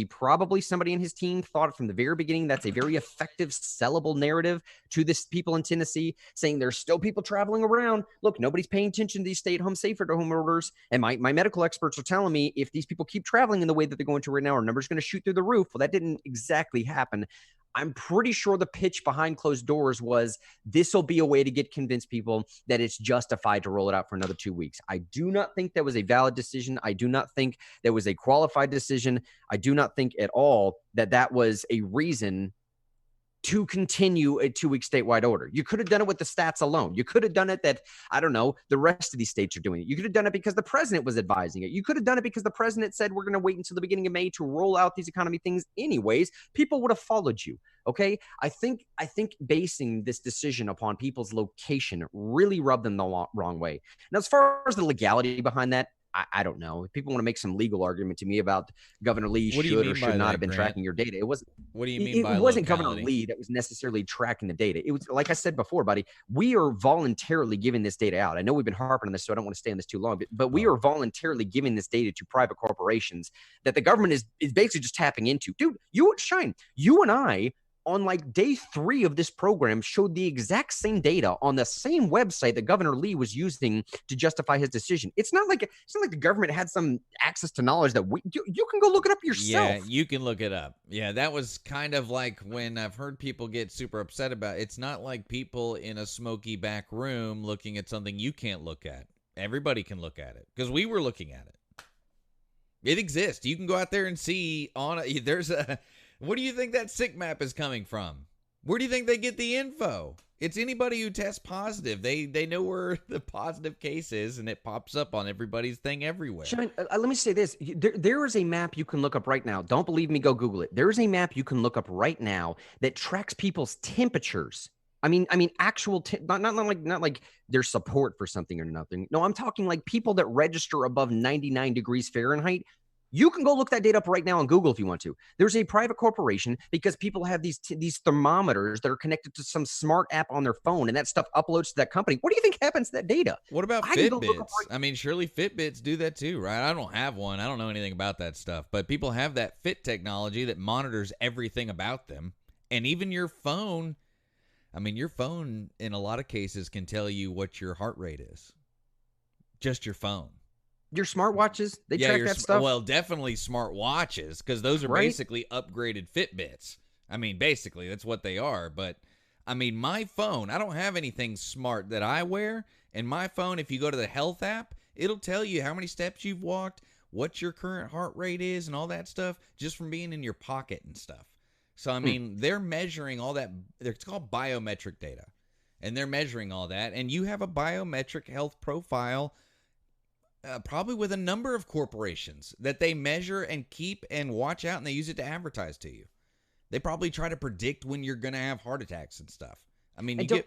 somebody in his team thought from the very beginning that's a very effective, sellable narrative to this people in Tennessee, saying there's still people traveling around. Look, nobody's paying attention to these stay-at-home, safer-at-home orders. And my medical experts are telling me if these people keep traveling in the way that they're going to right now, our numbers are going to shoot through the roof. Well, that didn't exactly happen. I'm pretty sure the pitch behind closed doors was this will be a way to get convinced people that it's justified to roll it out for another 2 weeks. I do not think that was a valid decision. I do not think that was a qualified decision. I do not think at all that that was a reason to continue a 2-week statewide order. You could have done it with the stats alone. You could have done it that, I don't know, the rest of these states are doing it. You could have done it because the president was advising it. You could have done it because the president said we're going to wait until the beginning of May to roll out these economy things anyways. People would have followed you. Okay, I think basing this decision upon people's location really rubbed them the wrong way. Now, as far as the legality behind that, I don't know. If people want to make some legal argument to me about Governor Lee should or should not have been tracking your data, it wasn't. What do you mean by it wasn't locality? Governor Lee that was necessarily tracking the data. It was, like I said before, buddy, we are voluntarily giving this data out. I know we've been harping on this, so I don't want to stay on this too long, but we are voluntarily giving this data to private corporations that the government is basically just tapping into. Dude, you and I on like day 3 of this program showed the exact same data on the same website that Governor Lee was using to justify his decision. It's not like the government had some access to knowledge that you can go look it up yourself. Yeah, you can look it up. Yeah, that was kind of like when I've heard people get super upset about it. It's not like people in a smoky back room looking at something you can't look at. Everybody can look at it because we were looking at it. It exists. You can go out there and see there's a. What do you think that sick map is coming from? Where do you think they get the info? It's anybody who tests positive. They know where the positive case is, and it pops up on everybody's thing everywhere. Shine, let me say this. There is a map you can look up right now. Don't believe me, go Google it. There is a map you can look up right now that tracks people's temperatures. I mean, actual, not like their support for something or nothing. No, I'm talking like people that register above 99 degrees Fahrenheit. You can go look that data up right now on Google if you want to. There's a private corporation because people have these thermometers that are connected to some smart app on their phone, and that stuff uploads to that company. What do you think happens to that data? What about Fitbits? I mean, surely Fitbits do that too, right? I don't have one. I don't know anything about that stuff, but people have that Fit technology that monitors everything about them. And even your phone, I mean, your phone in a lot of cases can tell you what your heart rate is. Just your phone. Your smartwatches, they track that stuff? Well, definitely smartwatches, because those are basically upgraded Fitbits. I mean, basically, that's what they are. But, I mean, my phone, I don't have anything smart that I wear. And my phone, if you go to the health app, it'll tell you how many steps you've walked, what your current heart rate is, and all that stuff, just from being in your pocket and stuff. So, I mean, they're measuring all that. It's called biometric data. And they're measuring all that. And you have a biometric health profile probably with a number of corporations that they measure and keep and watch out, and they use it to advertise to you. They probably try to predict when you're going to have heart attacks and stuff. I mean, I don't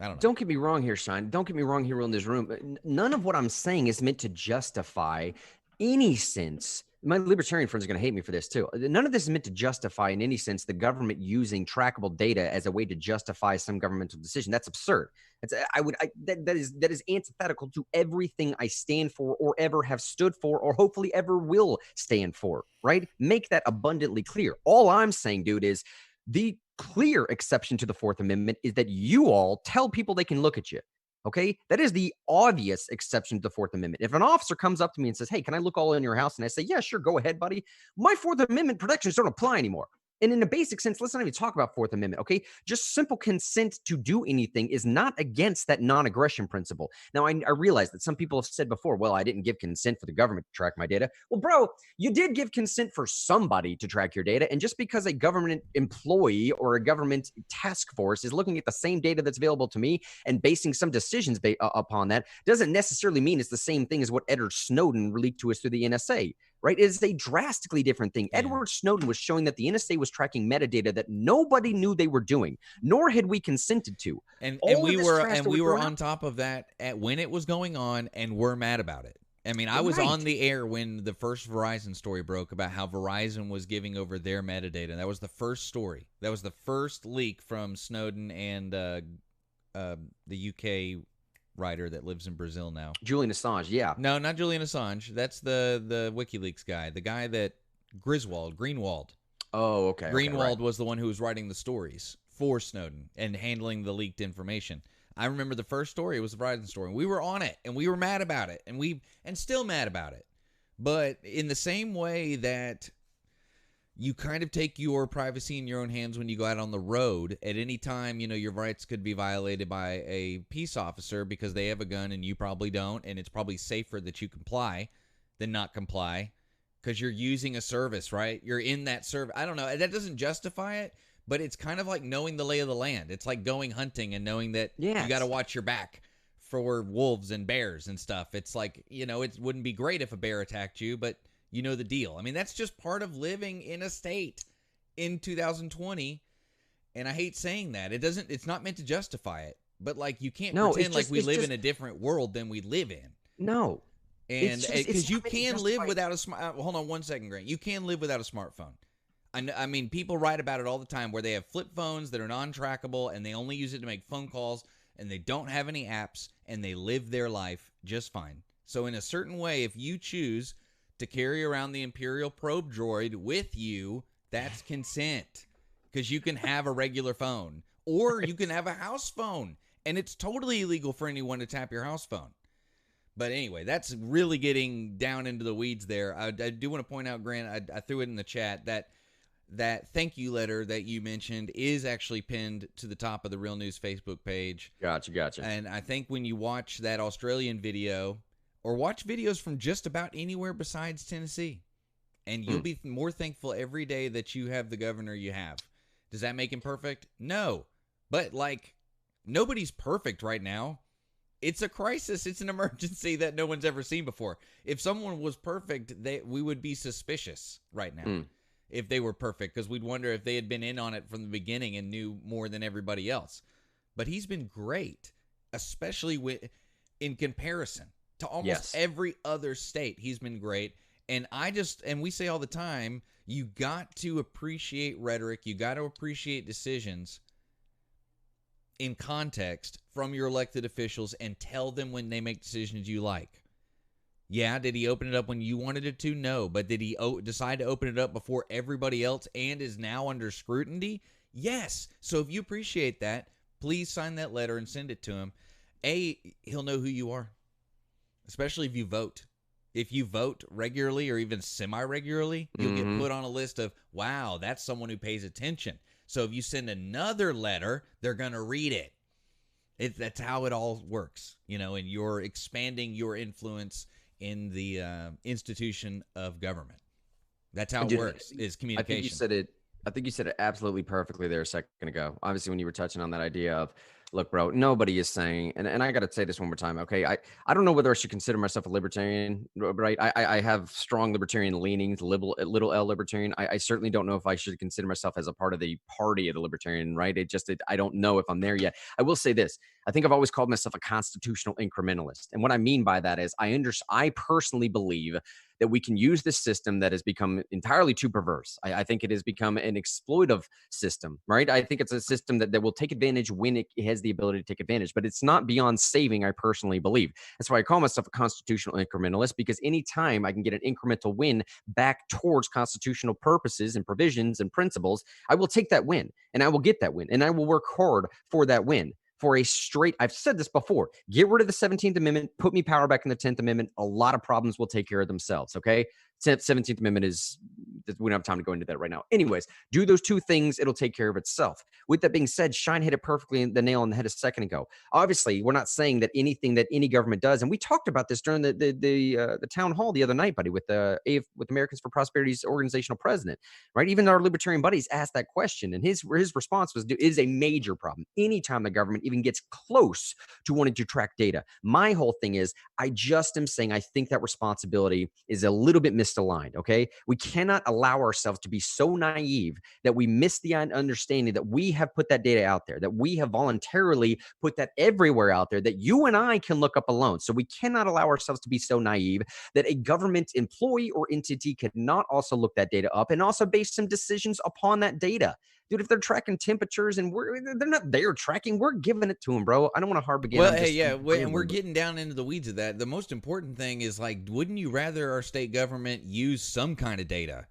know. Don't get me wrong here, Shine. Don't get me wrong here in this room. None of what I'm saying is meant to justify any sense. My libertarian friends are going to hate me for this too. None of this is meant to justify in any sense the government using trackable data as a way to justify some governmental decision. That's absurd. That is antithetical to everything I stand for or ever have stood for or hopefully ever will stand for, right? Make that abundantly clear. All I'm saying, dude, is the clear exception to the Fourth Amendment is that you all tell people they can look at you. Okay, that is the obvious exception to the Fourth Amendment. If an officer comes up to me and says, hey, can I look all in your house? And I say, yeah, sure, go ahead, buddy. My Fourth Amendment protections don't apply anymore. And in a basic sense, let's not even talk about Fourth Amendment, okay? Just simple consent to do anything is not against that non-aggression principle. Now, I realize that some people have said before, well, I didn't give consent for the government to track my data. Well, bro, you did give consent for somebody to track your data. And just because a government employee or a government task force is looking at the same data that's available to me and basing some decisions upon that doesn't necessarily mean it's the same thing as what Edward Snowden leaked to us through the NSA. right? It is a drastically different thing. Yeah. Edward Snowden was showing that the NSA was tracking metadata that nobody knew they were doing, nor had we consented to. And we were on top of that when it was going on, and we're mad about it. I mean, I was on the air when the first Verizon story broke about how Verizon was giving over their metadata. That was the first story. That was the first leak from Snowden and the UK writer that lives in Brazil now. Julian Assange, yeah. No, not Julian Assange. That's the WikiLeaks guy. The guy that Greenwald. Oh, okay. Greenwald was the one who was writing the stories for Snowden and handling the leaked information. I remember the first story. It was the Verizon story. And we were on it, and we were mad about it, and still mad about it. But in the same way that you kind of take your privacy in your own hands when you go out on the road, at any time, your rights could be violated by a peace officer because they have a gun and you probably don't, and it's probably safer that you comply than not comply because you're using a service, right? You're in that service. I don't know. That doesn't justify it. But it's kind of like knowing the lay of the land. It's like going hunting and knowing that you got to watch your back for wolves and bears and stuff. It's like, it wouldn't be great if a bear attacked you, but you know the deal. I mean, that's just part of living in a state in 2020. And I hate saying that. It's not meant to justify it. But like, you can't pretend like we live in a different world than we live in. No. And because you can live without a hold on one second, Grant. You can live without a smartphone. I mean, people write about it all the time where they have flip phones that are non-trackable and they only use it to make phone calls and they don't have any apps and they live their life just fine. So in a certain way, if you choose to carry around the Imperial probe droid with you, that's consent because you can have a regular phone or you can have a house phone and it's totally illegal for anyone to tap your house phone. But anyway, that's really getting down into the weeds there. I do want to point out, Grant, I threw it in the chat that thank you letter that you mentioned is actually pinned to the top of the Real News Facebook page. Gotcha. And I think when you watch that Australian video or watch videos from just about anywhere besides Tennessee, and you'll be more thankful every day that you have the governor you have. Does that make him perfect? No. But like, nobody's perfect right now. It's a crisis. It's an emergency that no one's ever seen before. If someone was perfect, we would be suspicious right now. If they were perfect, because we'd wonder if they had been in on it from the beginning and knew more than everybody else. But he's been great, especially in comparison to almost every other state. He's been great. And we say all the time, you got to appreciate rhetoric. You got to appreciate decisions in context from your elected officials and tell them when they make decisions you like. Yeah, did he open it up when you wanted it to? No. But did he decide to open it up before everybody else and is now under scrutiny? Yes. So if you appreciate that, please sign that letter and send it to him. He'll know who you are, especially if you vote. If you vote regularly or even semi-regularly, you'll get put on a list of, wow, that's someone who pays attention. So if you send another letter, they're going to read it. That's how it all works, and you're expanding your influence in the institution of government. That's how it works, is communication. I think you said it absolutely perfectly there a second ago. Obviously, when you were touching on that idea of, look, bro, nobody is saying, and I got to say this one more time, okay? I don't know whether I should consider myself a libertarian, right? I have strong libertarian leanings, little L libertarian. I certainly don't know if I should consider myself as a part of the party of the libertarian, right? I don't know if I'm there yet. I will say this. I think I've always called myself a constitutional incrementalist. And what I mean by that is I personally believe that we can use this system that has become entirely too perverse. I think it has become an exploitive system, right? I think it's a system that will take advantage when it has the ability to take advantage, but it's not beyond saving, I personally believe. That's why I call myself a constitutional incrementalist, because anytime I can get an incremental win back towards constitutional purposes and provisions and principles, I will take that win and I will get that win and I will work hard for that win. For a straight, I've said this before, get rid of the 17th Amendment, put me power back in the 10th Amendment. A lot of problems will take care of themselves, okay? 17th Amendment we don't have time to go into that right now. Anyways, do those two things, it'll take care of itself. With that being said, Shine hit it perfectly the nail on the head a second ago. Obviously, we're not saying that anything that any government does, and we talked about this during the town hall the other night, buddy, with Americans for Prosperity's organizational president, right? Even our libertarian buddies asked that question, and his response was, it is a major problem anytime the government even gets close to wanting to track data. My whole thing is, I just am saying I think that responsibility is a little bit misaligned, okay? We cannot allow ourselves to be so naive that we miss the understanding that we have put that data out there, that we have voluntarily put that everywhere out there, that you and I can look up alone. So we cannot allow ourselves to be so naive that a government employee or entity cannot also look that data up and also base some decisions upon that data. Dude, if they're tracking temperatures and they're not there tracking, we're giving it to them, bro. I don't want to harp again. Well, hey, yeah, and we're getting down into the weeds of that. The most important thing is, like, wouldn't you rather our state government use some kind of data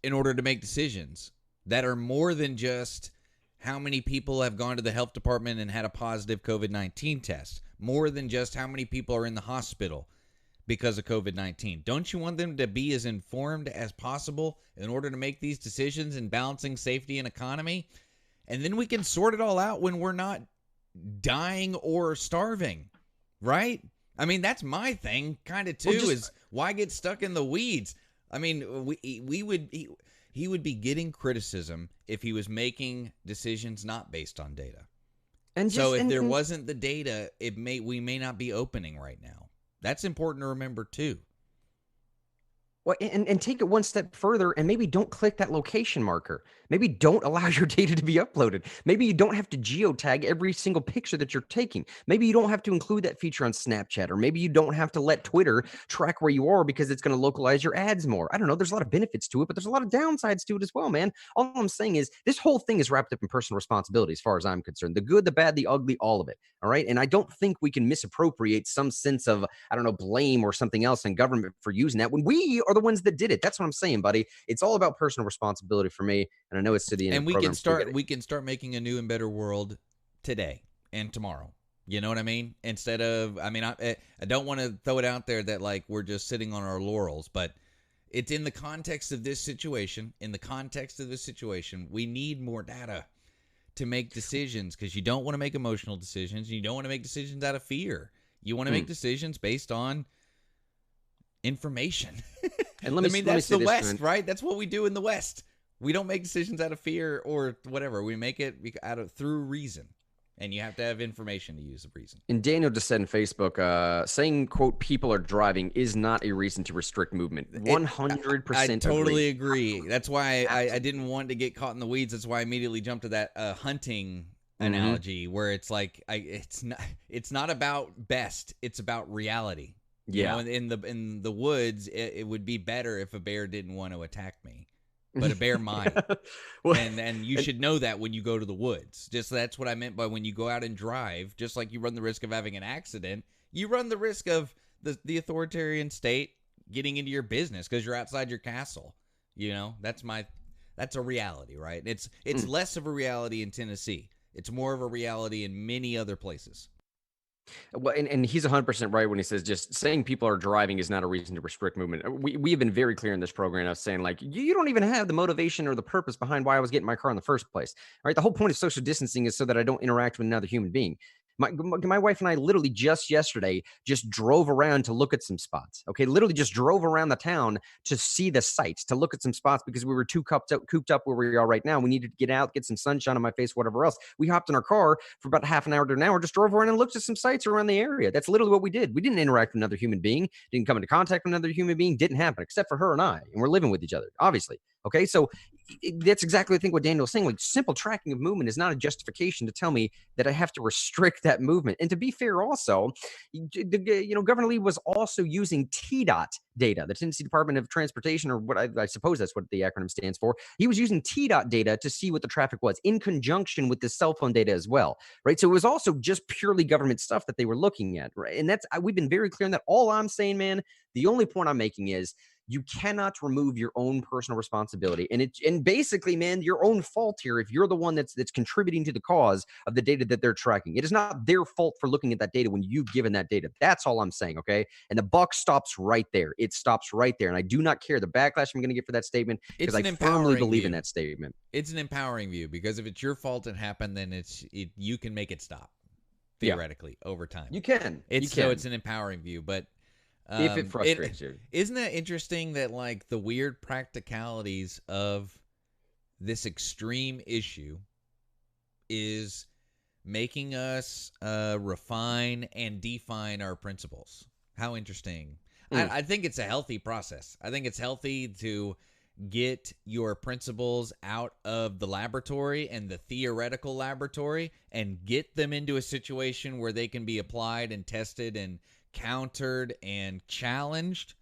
in order to make decisions that are more than just how many people have gone to the health department and had a positive COVID-19 test, more than just how many people are in the hospital because of COVID-19? Don't you want them to be as informed as possible in order to make these decisions in balancing safety and economy? And then we can sort it all out when we're not dying or starving, right? I mean, that's my thing kind of too, is why get stuck in the weeds? I mean, he would be getting criticism if he was making decisions not based on data. And so if there wasn't the data, we may not be opening right now. That's important to remember too. Well, and take it one step further and maybe don't click that location marker. Maybe don't allow your data to be uploaded. Maybe you don't have to geotag every single picture that you're taking. Maybe you don't have to include that feature on Snapchat, or maybe you don't have to let Twitter track where you are because it's going to localize your ads more. I don't know. There's a lot of benefits to it, but there's a lot of downsides to it as well, man. All I'm saying is this whole thing is wrapped up in personal responsibility as far as I'm concerned. The good, the bad, the ugly, all of it. All right. And I don't think we can misappropriate some sense of, I don't know, blame or something else in government for using that when we are the ones that did it. That's what I'm saying, buddy. It's all about personal responsibility for me. And I know it's to the end and of the program. we can start making a new and better world today and tomorrow. You know what I mean? Instead of, I mean, I don't want to throw it out there that like we're just sitting on our laurels, but it's in the context of this situation. In the context of this situation, we need more data to make decisions, because you don't want to make emotional decisions. You don't want to make decisions out of fear. You want to make decisions based on information. And that's the West, right? That's what we do in the West. We don't make decisions out of fear or whatever. We make it through reason. And you have to have information to use the reason. And Daniel just said on Facebook, saying, quote, people are driving is not a reason to restrict movement. 100% I totally agree. That's why I didn't want to get caught in the weeds. That's why I immediately jumped to that hunting analogy, where it's like it's not about best. It's about reality. Yeah. You know, in the woods, it would be better if a bear didn't want to attack me. But a bear might. Well, and you should know that when you go to the woods. Just that's what I meant by when you go out and drive, just like you run the risk of having an accident, you run the risk of the authoritarian state getting into your business because you're outside your castle. You know, that's a reality, right? It's less of a reality in Tennessee. It's more of a reality in many other places. Well, and he's 100% right when he says just saying people are driving is not a reason to restrict movement. We have been very clear in this program of saying, like, you don't even have the motivation or the purpose behind why I was getting my car in the first place. All right. The whole point of social distancing is so that I don't interact with another human being. My wife and I literally just yesterday just drove around to look at some spots. Okay, literally just drove around the town to see the sights, to look at some spots because we were too cooped up where we are right now. We needed to get out, get some sunshine on my face, whatever else. We hopped in our car for about half an hour to an hour, just drove around and looked at some sites around the area. That's literally what we did. We didn't interact with another human being, didn't come into contact with another human being, didn't happen except for her and I, and we're living with each other, obviously. Okay, so that's exactly, I think, what Daniel was saying. Like, simple tracking of movement is not a justification to tell me that I have to restrict that movement. And to be fair, also, Governor Lee was also using TDOT data, the Tennessee Department of Transportation, or what I suppose that's what the acronym stands for. He was using TDOT data to see what the traffic was in conjunction with the cell phone data as well, right? So it was also just purely government stuff that they were looking at, right? And we've been very clear on that. All I'm saying, man, the only point I'm making is you cannot remove your own personal responsibility. And basically, man, your own fault here if you're the one that's contributing to the cause of the data that they're tracking. It is not their fault for looking at that data when you've given that data. That's all I'm saying, okay? And the buck stops right there. It stops right there. And I do not care the backlash I'm going to get for that statement, because I firmly believe in that statement. It's an empowering view, because if it's your fault it happened, then you can make it stop, theoretically, over time. You can. So it's an empowering view, but if it frustrates you. Isn't it interesting that, like, the weird practicalities of this extreme issue is making us refine and define our principles? How interesting. I think it's a healthy process. I think it's healthy to get your principles out of the laboratory and the theoretical laboratory and get them into a situation where they can be applied and tested and countered and challenged,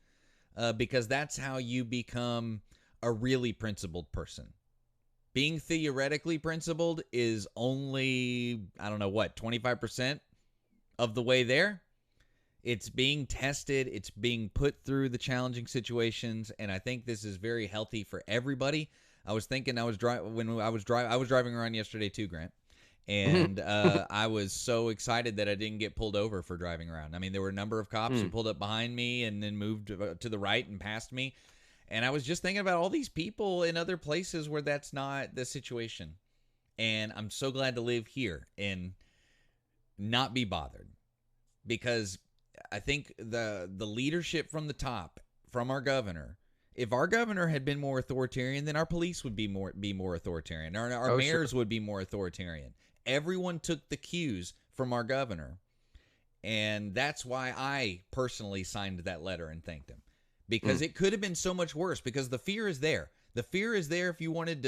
because that's how you become a really principled person. Being theoretically principled is only, 25% of the way there. It's being tested. It's being put through the challenging situations, and I think this is very healthy for everybody. I was thinking, I was driving around yesterday too, Grant, and I was so excited that I didn't get pulled over for driving around. I mean, there were a number of cops who pulled up behind me and then moved to the right and passed me, and I was just thinking about all these people in other places where that's not the situation, and I'm so glad to live here and not be bothered, because I think the leadership from the top, from our governor, if our governor had been more authoritarian, then our police would be more authoritarian. Our mayors would be more authoritarian. Everyone took the cues from our governor, and that's why I personally signed that letter and thanked him, because it could have been so much worse, because the fear is there. The fear is there if you wanted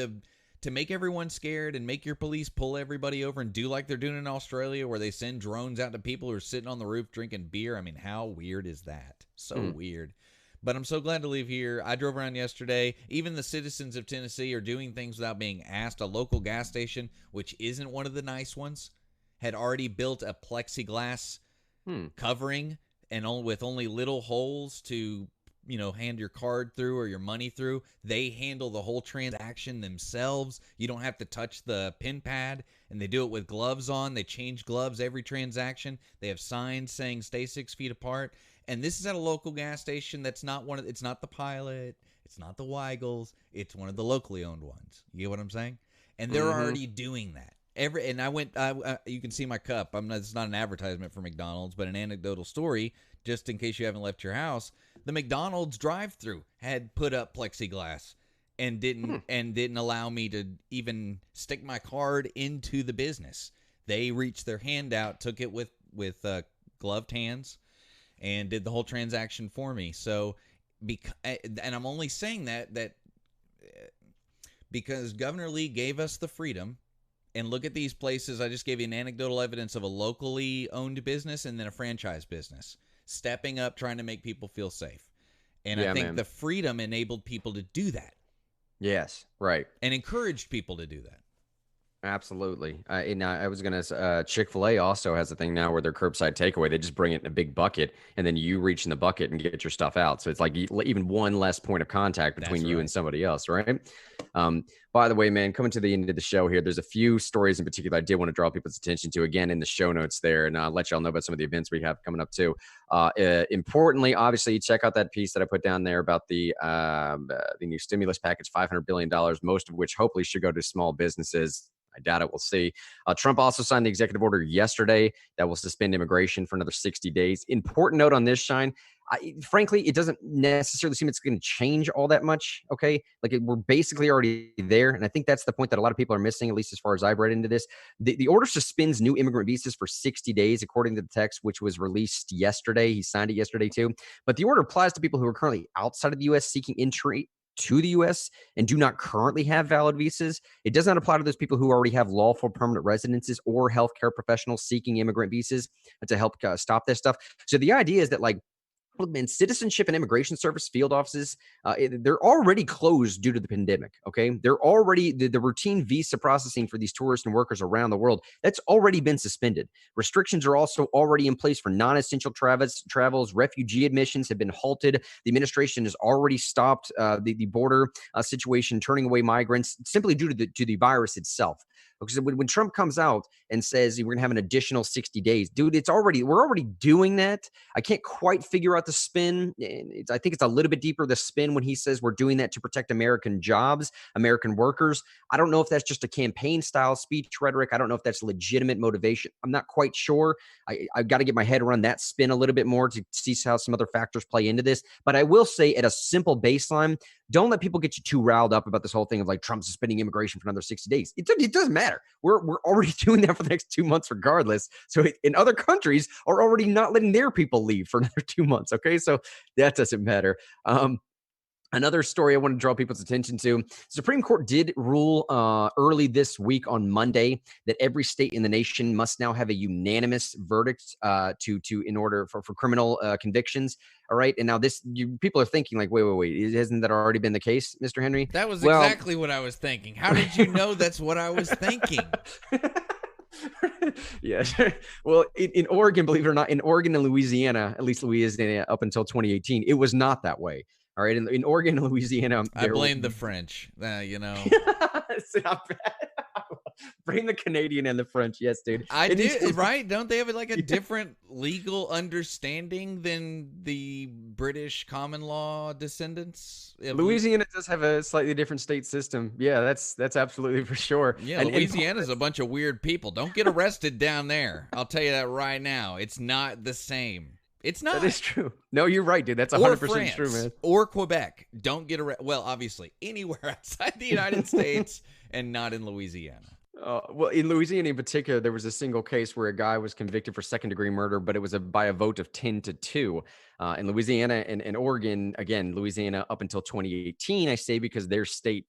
to make everyone scared and make your police pull everybody over and do like they're doing in Australia, where they send drones out to people who are sitting on the roof drinking beer. I mean, how weird is that? So weird. But I'm so glad to live here. I drove around yesterday. Even the citizens of Tennessee are doing things without being asked. A local gas station, which isn't one of the nice ones, had already built a plexiglass covering and with only little holes to hand your card through or your money through. They handle the whole transaction themselves. You don't have to touch the pin pad, and they do it with gloves on. They change gloves every transaction. They have signs saying stay 6 feet apart. And this is at a local gas station that's not it's not the Pilot, it's not the Weigel's, it's one of the locally owned ones. You get what I'm saying? And they're already doing that. And I went, you can see my cup. It's not an advertisement for McDonald's, but an anecdotal story, just in case you haven't left your house. The McDonald's drive-thru had put up plexiglass and didn't allow me to even stick my card into the business. They reached their hand out, took it with gloved hands, and did the whole transaction for me. So, and I'm only saying that because Governor Lee gave us the freedom. And look at these places. I just gave you an anecdotal evidence of a locally owned business and then a franchise business stepping up, trying to make people feel safe. And I think the freedom enabled people to do that. Yes, right. And encouraged people to do that. Absolutely. And I was going to, Chick-fil-A also has a thing now where their curbside takeaway, they just bring it in a big bucket and then you reach in the bucket and get your stuff out. So it's like even one less point of contact between you and somebody else, right? By the way, man, coming to the end of the show here, there's a few stories in particular I did want to draw people's attention to, again, in the show notes there, and I'll let y'all know about some of the events we have coming up too. Importantly, obviously, check out that piece that I put down there about the new stimulus package, $500 billion, most of which hopefully should go to small businesses. I doubt it. We'll see. Trump also signed the executive order yesterday that will suspend immigration for another 60 days. Important note on this, Shine. Frankly, it doesn't necessarily seem it's going to change all that much. Okay. We're basically already there. And I think that's the point that a lot of people are missing, at least as far as I've read into this. The order suspends new immigrant visas for 60 days, according to the text, which was released yesterday. He signed it yesterday too. But the order applies to people who are currently outside of the U.S. seeking entry to the U.S. and do not currently have valid visas. It does not apply to those people who already have lawful permanent residences or healthcare professionals seeking immigrant visas to help stop this stuff. So the idea is that, look, man, Citizenship and Immigration Service field offices, they're already closed due to the pandemic, okay? They're already, the routine visa processing for these tourists and workers around the world, that's already been suspended. Restrictions are also already in place for non-essential travels. Refugee admissions have been halted. The administration has already stopped the border situation, turning away migrants simply due to the virus itself. Because when Trump comes out and says we're going to have an additional 60 days, dude, we're already doing that. I can't quite figure out the spin. I think it's a little bit deeper, the spin, when he says we're doing that to protect American jobs, American workers. I don't know if that's just a campaign style speech rhetoric. I don't know if that's legitimate motivation. I'm not quite sure. I've got to get my head around that spin a little bit more to see how some other factors play into this. But I will say, at a simple baseline, don't let people get you too riled up about this whole thing of Trump suspending immigration for another 60 days. It doesn't matter. matter. We're already doing that for the next 2 months regardless. So in other countries are already not letting their people leave for another 2 months. Okay, so that doesn't matter. Another story I want to draw people's attention to: Supreme Court did rule early this week on Monday that every state in the nation must now have a unanimous verdict in order for criminal convictions. All right, and now people are thinking like, wait, hasn't that already been the case, Mr. Henry? That was exactly what I was thinking. How did you know that's what I was thinking? Yeah. Well, in Oregon, believe it or not, in Oregon and Louisiana, at least Louisiana up until 2018, it was not that way. All right. In Oregon and Louisiana, I blame the French. It's not bad. Blame the Canadian and the French. Yes, dude. I do, right? Don't they have like a different legal understanding than the British common law descendants? Louisiana does have a slightly different state system. Yeah, that's absolutely for sure. Yeah, Louisiana's a bunch of weird people. Don't get arrested down there. I'll tell you that right now. It's not the same. It's not. That is true. No, you're right, dude. That's 100% true, man. Or Quebec. Don't get arrested. Well, obviously, anywhere outside the United States and not in Louisiana. Well, in Louisiana in particular, there was a single case where a guy was convicted for second-degree murder, but it was by a vote of 10-2. In Louisiana and Oregon, again, Louisiana up until 2018, I say because their state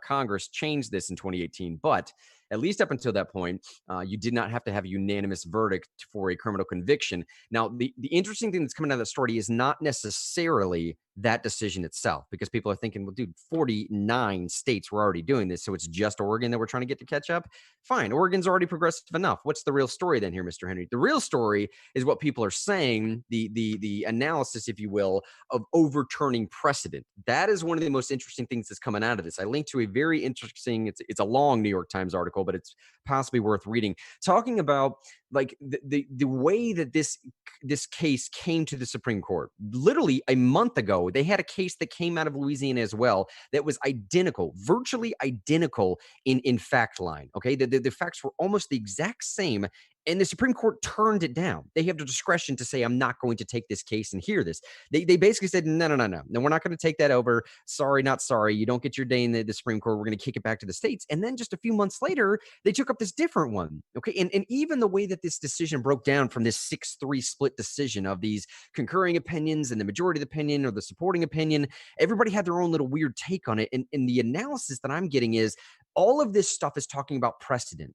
Congress changed this in 2018. But at least up until that point, you did not have to have a unanimous verdict for a criminal conviction. Now, the interesting thing that's coming out of the story is not necessarily that decision itself, because people are thinking, well, dude, 49 states were already doing this, so it's just Oregon that we're trying to get to catch up. Fine, Oregon's already progressive enough. What's the real story then here, Mr. Henry? The real story is what people are saying, the analysis, if you will, of overturning precedent. That is one of the most interesting things that's coming out of this. I linked to a very interesting, it's a long New York Times article, but it's possibly worth reading, talking about like the way that this case came to the Supreme Court. Literally a month ago, they had a case that came out of Louisiana as well that was identical, virtually identical in fact line. Okay, the facts were almost the exact same. And the Supreme Court turned it down. They have the discretion to say, I'm not going to take this case and hear this. They basically said, no, we're not going to take that over. Sorry, not sorry. You don't get your day in the Supreme Court. We're going to kick it back to the states. And then just a few months later, they took up this different one. Okay. And even the way that this decision broke down from this 6-3 split decision of these concurring opinions and the majority of the opinion or the supporting opinion, everybody had their own little weird take on it. And the analysis that I'm getting is all of this stuff is talking about precedent.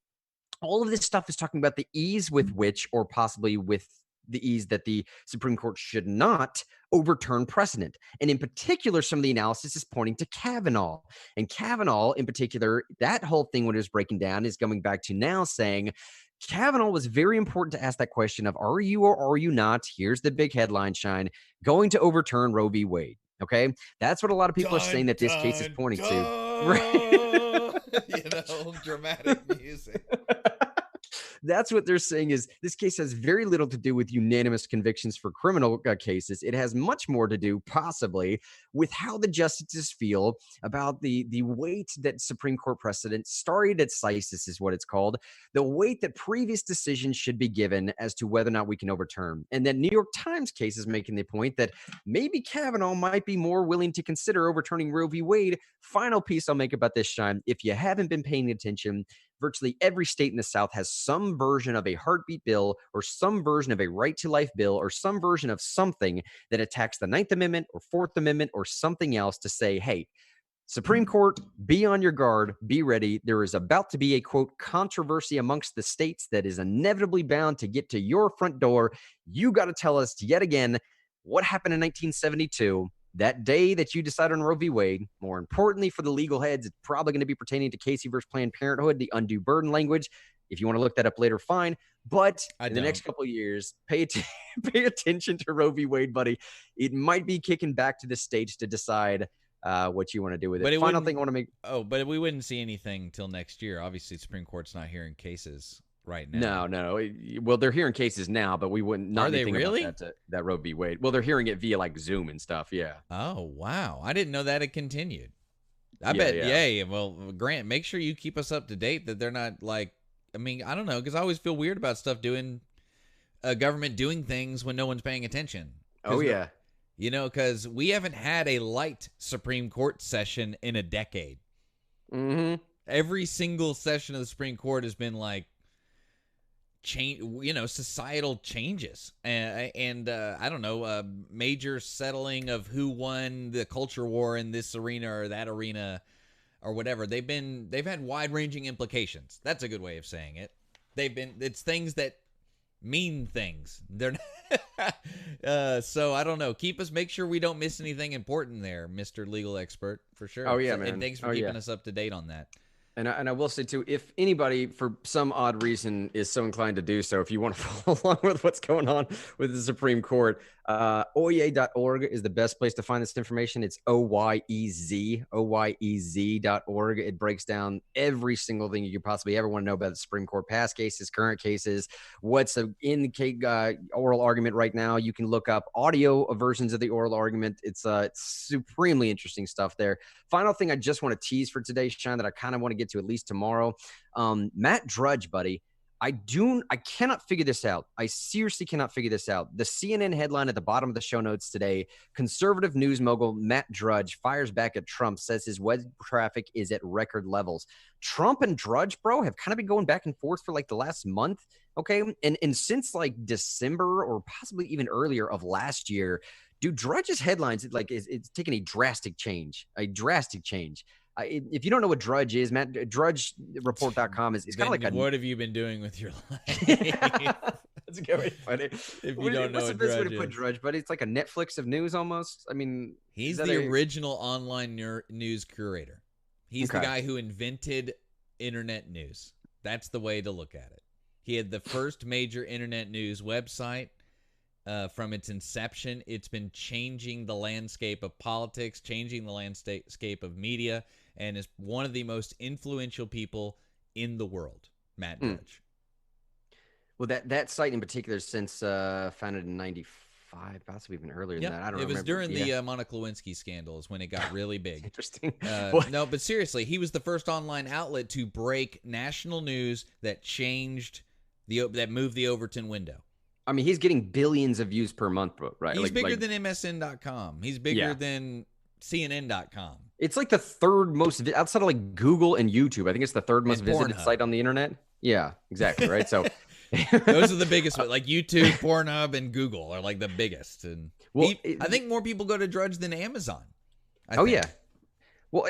All of this stuff is talking about the ease with which, or possibly with the ease that the Supreme Court should not overturn precedent. And in particular, some of the analysis is pointing to Kavanaugh. And Kavanaugh, in particular, that whole thing when it was breaking down is going back to now saying, Kavanaugh was very important to ask that question of, are you or are you not, here's the big headline shine, going to overturn Roe v. Wade? Okay? That's what a lot of people are saying that this case is pointing to. Right? Dramatic music. That's what they're saying is this case has very little to do with unanimous convictions for criminal cases. It has much more to do possibly with how the justices feel about the weight that Supreme Court precedent, stare decisis is what it's called, the weight that previous decisions should be given as to whether or not we can overturn. And that New York Times case is making the point that maybe Kavanaugh might be more willing to consider overturning Roe v. Wade. Final piece I'll make about this, Shine. If you haven't been paying attention, virtually every state in the South has some version of a heartbeat bill or some version of a right to life bill or some version of something that attacks the 9th Amendment or 4th Amendment or something else to say, hey, Supreme Court, be on your guard, be ready. There is about to be a, quote, controversy amongst the states that is inevitably bound to get to your front door. You got to tell us yet again what happened in 1972. That day that you decide on Roe v. Wade, more importantly for the legal heads, it's probably going to be pertaining to Casey versus Planned Parenthood, the undue burden language. If you want to look that up later, fine. But in the next couple of years, pay attention to Roe v. Wade, buddy. It might be kicking back to the states to decide what you want to do with it. But final thing I want to make. Oh, but we wouldn't see anything until next year. Obviously, the Supreme Court's not hearing cases right now. No. Well, they're hearing cases now, but we wouldn't. Not Are they really? About that Roe v. Wade. Well, they're hearing it via like Zoom and stuff. Yeah. Oh wow, I didn't know that it continued. I bet. Yeah. Well, Grant, make sure you keep us up to date that they're not like. I mean, I don't know, because I always feel weird about stuff government doing things when no one's paying attention. Oh yeah. Because we haven't had a light Supreme Court session in a decade. Mm-hmm. Every single session of the Supreme Court has been like societal changes and I don't know, major settling of who won the culture war in this arena or that arena or whatever. They've had wide-ranging implications. That's a good way of saying it. It's things that mean things. They're so I don't know. Make sure we don't miss anything important there, Mr. Legal Expert, for sure. Oh yeah, man. And thanks for keeping us up to date on that. And I will say, too, if anybody, for some odd reason, is so inclined to do so, if you want to follow along with what's going on with the Supreme Court, oyez.org is the best place to find this information. It's oyez.org. It breaks down every single thing you could possibly ever want to know about the Supreme Court, past cases, current cases, what's in the oral argument right now. You can look up audio versions of the oral argument. It's supremely interesting stuff there. Final thing I just want to tease for today, Sean, that I kind of want to get to at least tomorrow. Matt Drudge, buddy. I cannot figure this out. I seriously cannot figure this out. The CNN headline at the bottom of the show notes today, conservative news mogul Matt Drudge fires back at Trump, says his web traffic is at record levels. Trump and Drudge, bro, have kind of been going back and forth for like the last month. Okay. And since like December or possibly even earlier of last year, dude, Drudge's headlines, it's taken a drastic change. If you don't know what Drudge is, Matt, drudgereport.com is kind of like what have you been doing with your life? That's a good way to put it. If you don't know what's the best way to put Drudge, but it's like a Netflix of news almost. I mean, he's the original online news curator. He's the guy who invented internet news. That's the way to look at it. He had the first major internet news website. From its inception, it's been changing the landscape of politics, changing the landscape of media, and is one of the most influential people in the world, Matt Drudge. Well, that site in particular, since founded in 95, possibly even earlier than that. I don't remember. It was during the Monica Lewinsky scandal is when it got really big. Interesting. No, but seriously, he was the first online outlet to break national news that changed that moved the Overton window. I mean, he's getting billions of views per month, right? He's bigger than MSN.com. He's bigger than CNN.com. It's like the third most, outside of like Google and YouTube. I think it's the third most visited site on the internet. Yeah, exactly. Right. So those are the biggest. Like YouTube, Pornhub, and Google are like the biggest. And I think more people go to Drudge than Amazon. I think. Yeah. Well,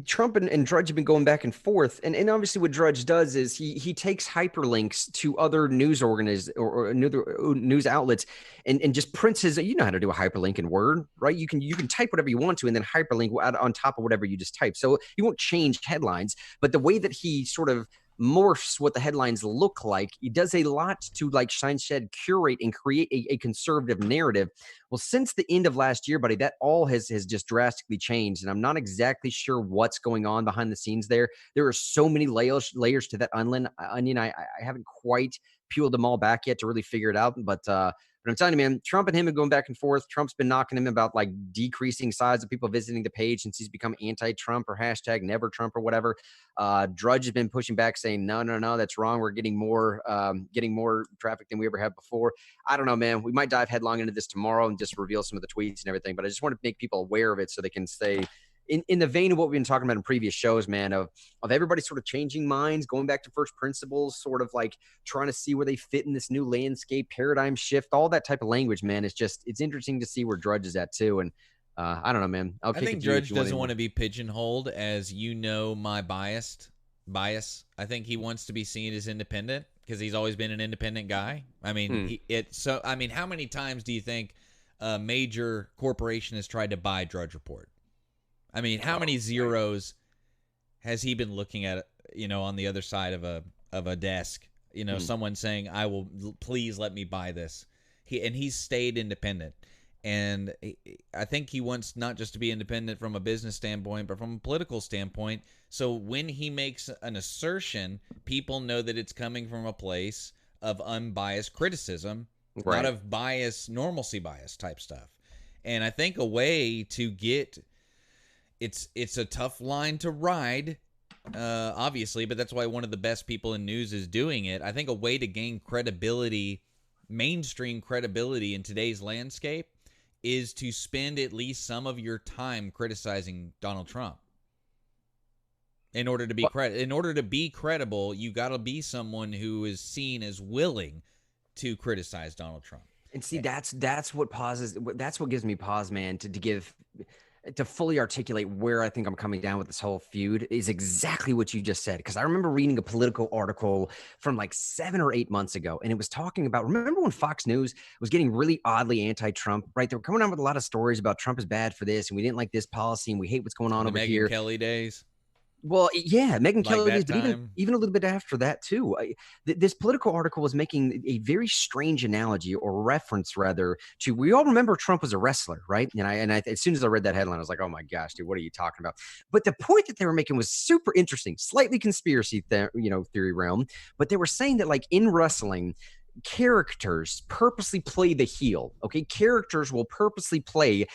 Trump and Drudge have been going back and forth. And obviously what Drudge does is he takes hyperlinks to other news or news outlets and just prints you know how to do a hyperlink in Word, right? You can type whatever you want to and then hyperlink on top of whatever you just type. So you won't change headlines, but the way that he sort of morphs what the headlines look like, he does a lot to, like Shine Shed, curate and create a conservative narrative. Well, since the end of last year, buddy, that all has just drastically changed, and I'm not exactly sure what's going on behind the scenes there. There are so many layers to that onion. I haven't quite peeled them all back yet to really figure it out, but I'm telling you, man, Trump and him are going back and forth. Trump's been knocking him about like decreasing size of people visiting the page since he's become anti-Trump or hashtag never Trump or whatever. Drudge has been pushing back saying, no, that's wrong. We're getting more traffic than we ever had before. I don't know, man. We might dive headlong into this tomorrow and just reveal some of the tweets and everything, but I just want to make people aware of it so they can stay in the vein of what we've been talking about in previous shows, man, of everybody sort of changing minds, going back to first principles, sort of like trying to see where they fit in this new landscape, paradigm shift, all that type of language, man. It's interesting to see where Drudge is at too. And I don't know, man. I think Drudge doesn't want to be pigeonholed as, my bias. I think he wants to be seen as independent because he's always been an independent guy. I mean, how many times do you think a major corporation has tried to buy Drudge Report? I mean, how many zeros has he been looking at, on the other side of a desk, someone saying, I will, please let me buy this. He's stayed independent. And I think he wants not just to be independent from a business standpoint, but from a political standpoint. So when he makes an assertion, people know that it's coming from a place of unbiased criticism, not of normalcy bias type stuff. And I think a way to get... It's a tough line to ride, obviously, but that's why one of the best people in news is doing it. I think a way to gain credibility, mainstream credibility in today's landscape, is to spend at least some of your time criticizing Donald Trump. In order to be credible, you got to be someone who is seen as willing to criticize Donald Trump. And see, that's what gives me pause, man, to fully articulate where I think I'm coming down with this whole feud is exactly what you just said. Because I remember reading a political article from like 7 or 8 months ago, and it was talking about, remember when Fox News was getting really oddly anti-Trump, right? They were coming out with a lot of stories about Trump is bad for this, and we didn't like this policy, and we hate what's going on over here. Megyn Kelly days. Well, yeah, Megyn Kelly days, but even a little bit after that too. This political article was making a very strange analogy or reference, rather, to, we all remember Trump was a wrestler, right? And I as soon as I read that headline, I was like, oh my gosh, dude, what are you talking about? But the point that they were making was super interesting, slightly conspiracy theory realm. But they were saying that, like, in wrestling, characters purposely play the heel. Okay, characters will purposely play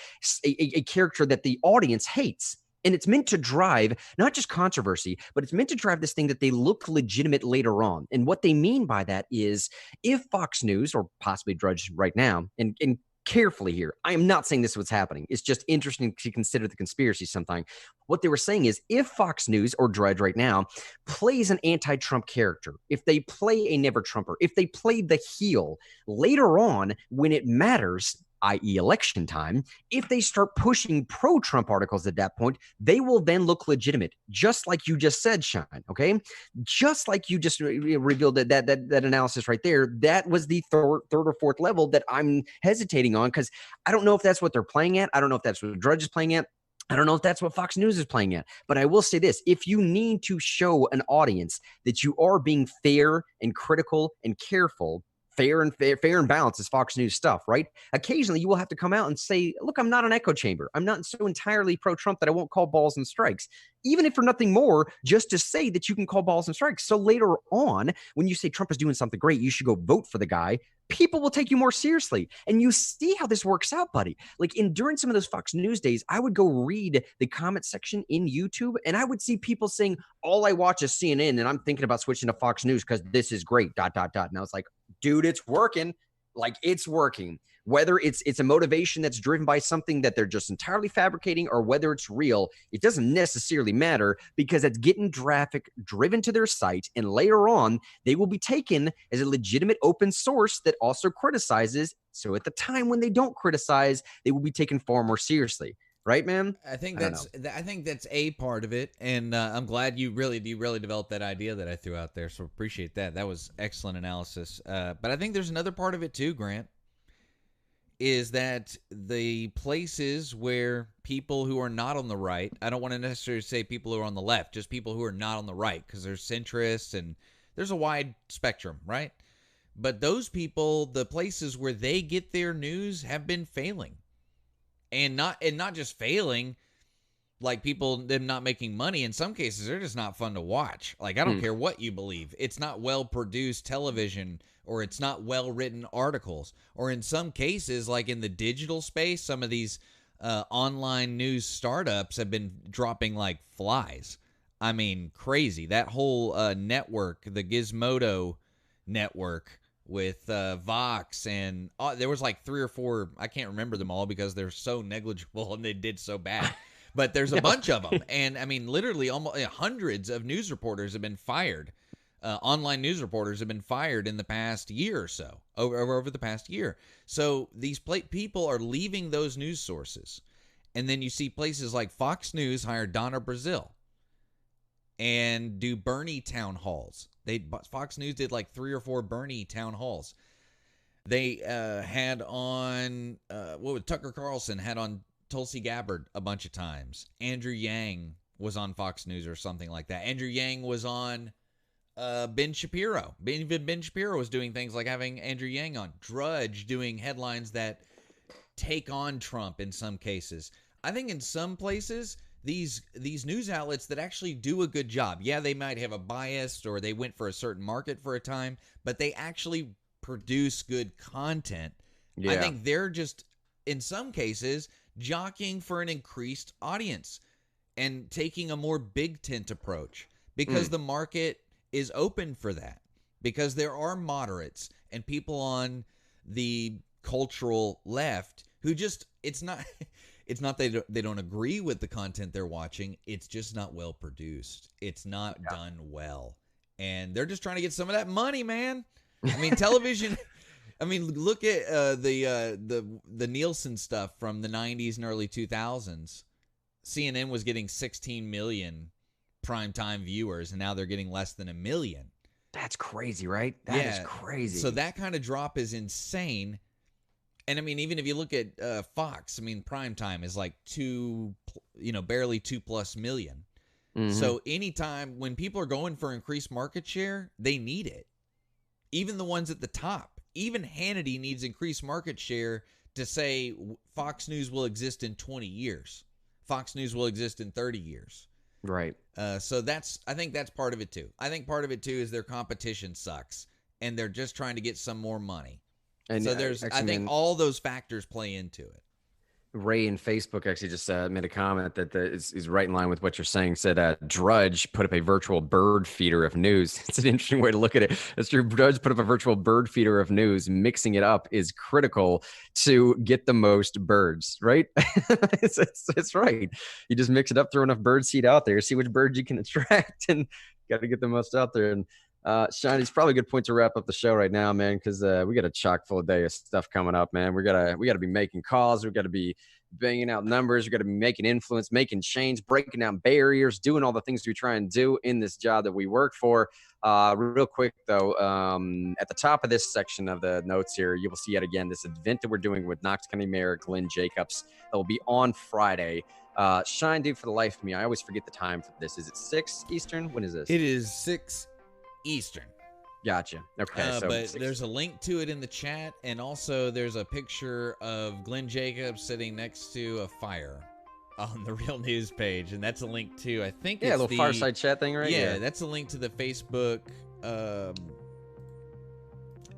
a character that the audience hates. And it's meant to drive not just controversy, but it's meant to drive this thing that they look legitimate later on. And what they mean by that is, if Fox News, or possibly Drudge right now, and carefully here, I am not saying this is what's happening. It's just interesting to consider the conspiracy sometime. What they were saying is, if Fox News or Drudge right now plays an anti-Trump character, if they play a never-Trumper, if they play the heel, later on when it matters, i.e. election time, if they start pushing pro-Trump articles at that point, they will then look legitimate, just like you just said, Shine, okay? Just like you just revealed that analysis right there. That was the third or fourth level that I'm hesitating on, because I don't know if that's what they're playing at. I don't know if that's what Drudge is playing at. I don't know if that's what Fox News is playing at. But I will say this: if you need to show an audience that you are being fair and critical and careful, fair and balanced is Fox News stuff, right? Occasionally you will have to come out and say, look, I'm not an echo chamber. I'm not so entirely pro-Trump that I won't call balls and strikes, even if for nothing more, just to say that you can call balls and strikes. So later on, when you say Trump is doing something great, you should go vote for the guy, people will take you more seriously. And you see how this works out, buddy. Like, during some of those Fox News days, I would go read the comment section in YouTube, and I would see people saying, all I watch is CNN, and I'm thinking about switching to Fox News because this is great, ... And I was like, dude, it's working. Like, it's working. Whether it's a motivation that's driven by something that they're just entirely fabricating, or whether it's real, it doesn't necessarily matter, because it's getting traffic driven to their site, and later on they will be taken as a legitimate open source that also criticizes. So at the time when they don't criticize, they will be taken far more seriously. Right, man? I think that's a part of it, and I'm glad you really developed that idea that I threw out there. So appreciate that. That was excellent analysis. But I think there's another part of it too, Grant, is that the places where people who are not on the right, I don't want to necessarily say people who are on the left, just people who are not on the right, because there's centrists and there's a wide spectrum, right? But those people, the places where they get their news have been failing. And not just failing, like them not making money. In some cases, they're just not fun to watch. Like, I don't care what you believe. It's not well-produced television, or it's not well-written articles. Or in some cases, like in the digital space, some of these online news startups have been dropping like flies. I mean, crazy. That whole network, the Gizmodo network, with Vox, and there was like 3 or 4, I can't remember them all because they're so negligible and they did so bad, but there's a bunch of them. And I mean, literally almost hundreds of news reporters have been fired. Online news reporters have been fired in the past year or so, over the past year. So these people are leaving those news sources. And then you see places like Fox News hire Donna Brazile and do Bernie town halls. Fox News did like 3 or 4 Bernie town halls. They had on Tucker Carlson had on Tulsi Gabbard a bunch of times. Andrew Yang was on Fox News or something like that. Andrew Yang was on Ben Shapiro. Ben Shapiro was doing things like having Andrew Yang on. Drudge doing headlines that take on Trump in some cases. I think in some places, these news outlets that actually do a good job, yeah, they might have a bias or they went for a certain market for a time, but they actually produce good content. Yeah. I think they're just, in some cases, jockeying for an increased audience and taking a more big tent approach because the market is open for that, because there are moderates and people on the cultural left who just, it's not they don't agree with the content they're watching. It's just not well produced. It's not done well. And they're just trying to get some of that money, man. I mean, television. I mean, look at the Nielsen stuff from the 90s and early 2000s. CNN was getting 16 million primetime viewers, and now they're getting less than 1 million. That's crazy, right? That is crazy. So that kind of drop is insane. And I mean, even if you look at Fox, I mean, primetime is like barely 2+ million. Mm-hmm. So anytime when people are going for increased market share, they need it. Even the ones at the top, even Hannity needs increased market share to say Fox News will exist in 20 years. Fox News will exist in 30 years. Right. So I think that's part of it too. I think part of it too is their competition sucks and they're just trying to get some more money. And so I think all those factors play into it. Ray in Facebook actually just made a comment that is right in line with what you're saying. Said Drudge put up a virtual bird feeder of news. It's an interesting way to look at it. It's true. Drudge put up a virtual bird feeder of news. Mixing it up is critical to get the most birds, right? it's right. You just mix it up, throw enough bird seed out there, see which birds you can attract, and got to get the most out there. And Shiny's probably a good point to wrap up the show right now, man, because we got a chock full day of stuff coming up, man. We gotta be making calls, we gotta be banging out numbers, we gotta be making influence, making change, breaking down barriers, doing all the things we try and do in this job that we work for. Real quick though, at the top of this section of the notes here, you will see yet again this event that we're doing with Knox County Mayor Glenn Jacobs that will be on Friday. Shine, dude, for the life of me, I always forget the time for this. Is it 6 Eastern? When is this? It is 6 Eastern. Gotcha. Okay. But there's a link to it in the chat, and also there's a picture of Glenn Jacobs sitting next to a fire on the Real News page, and that's a link to, I think, a little fireside chat thing, right? Yeah, that's a link to the Facebook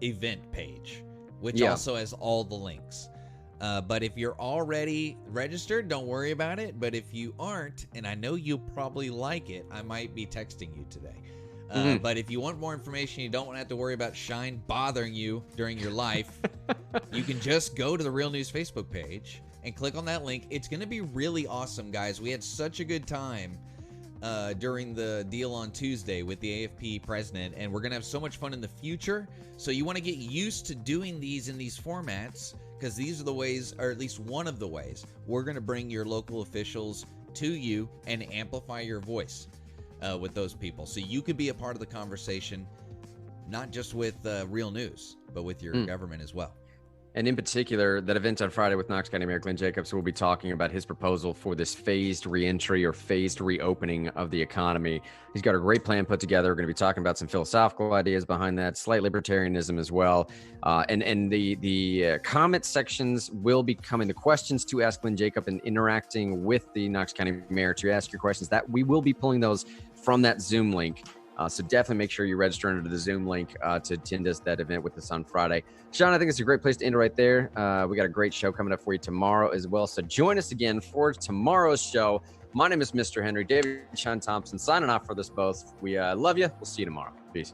event page, which also has all the links. But if you're already registered, don't worry about it. But if you aren't, and I know you'll probably like it, I might be texting you today. But if you want more information, you don't want to have to worry about Shine bothering you during your life, you can just go to the Real News Facebook page and click on that link. It's going to be really awesome, guys. We had such a good time during the deal on Tuesday with the AFP president, and we're going to have so much fun in the future. So you want to get used to doing these in these formats, because these are the ways, or at least one of the ways, we're going to bring your local officials to you and amplify your voice with those people. So you could be a part of the conversation, not just with Real News, but with your government as well. And in particular, that event on Friday with Knox County Mayor Glenn Jacobs will be talking about his proposal for this phased reentry or phased reopening of the economy. He's got a great plan put together. We're going to be talking about some philosophical ideas behind that, slight libertarianism as well. And the comment sections will be coming, the questions to ask Glenn Jacobs and interacting with the Knox County Mayor to ask your questions. That we will be pulling those from that Zoom link. So definitely make sure you register under the Zoom link to attend that event with us on Friday. Sean, I think it's a great place to end right there. We got a great show coming up for you tomorrow as well. So join us again for tomorrow's show. My name is Mr. Henry. David Sean Thompson signing off for this both. We love you. We'll see you tomorrow. Peace.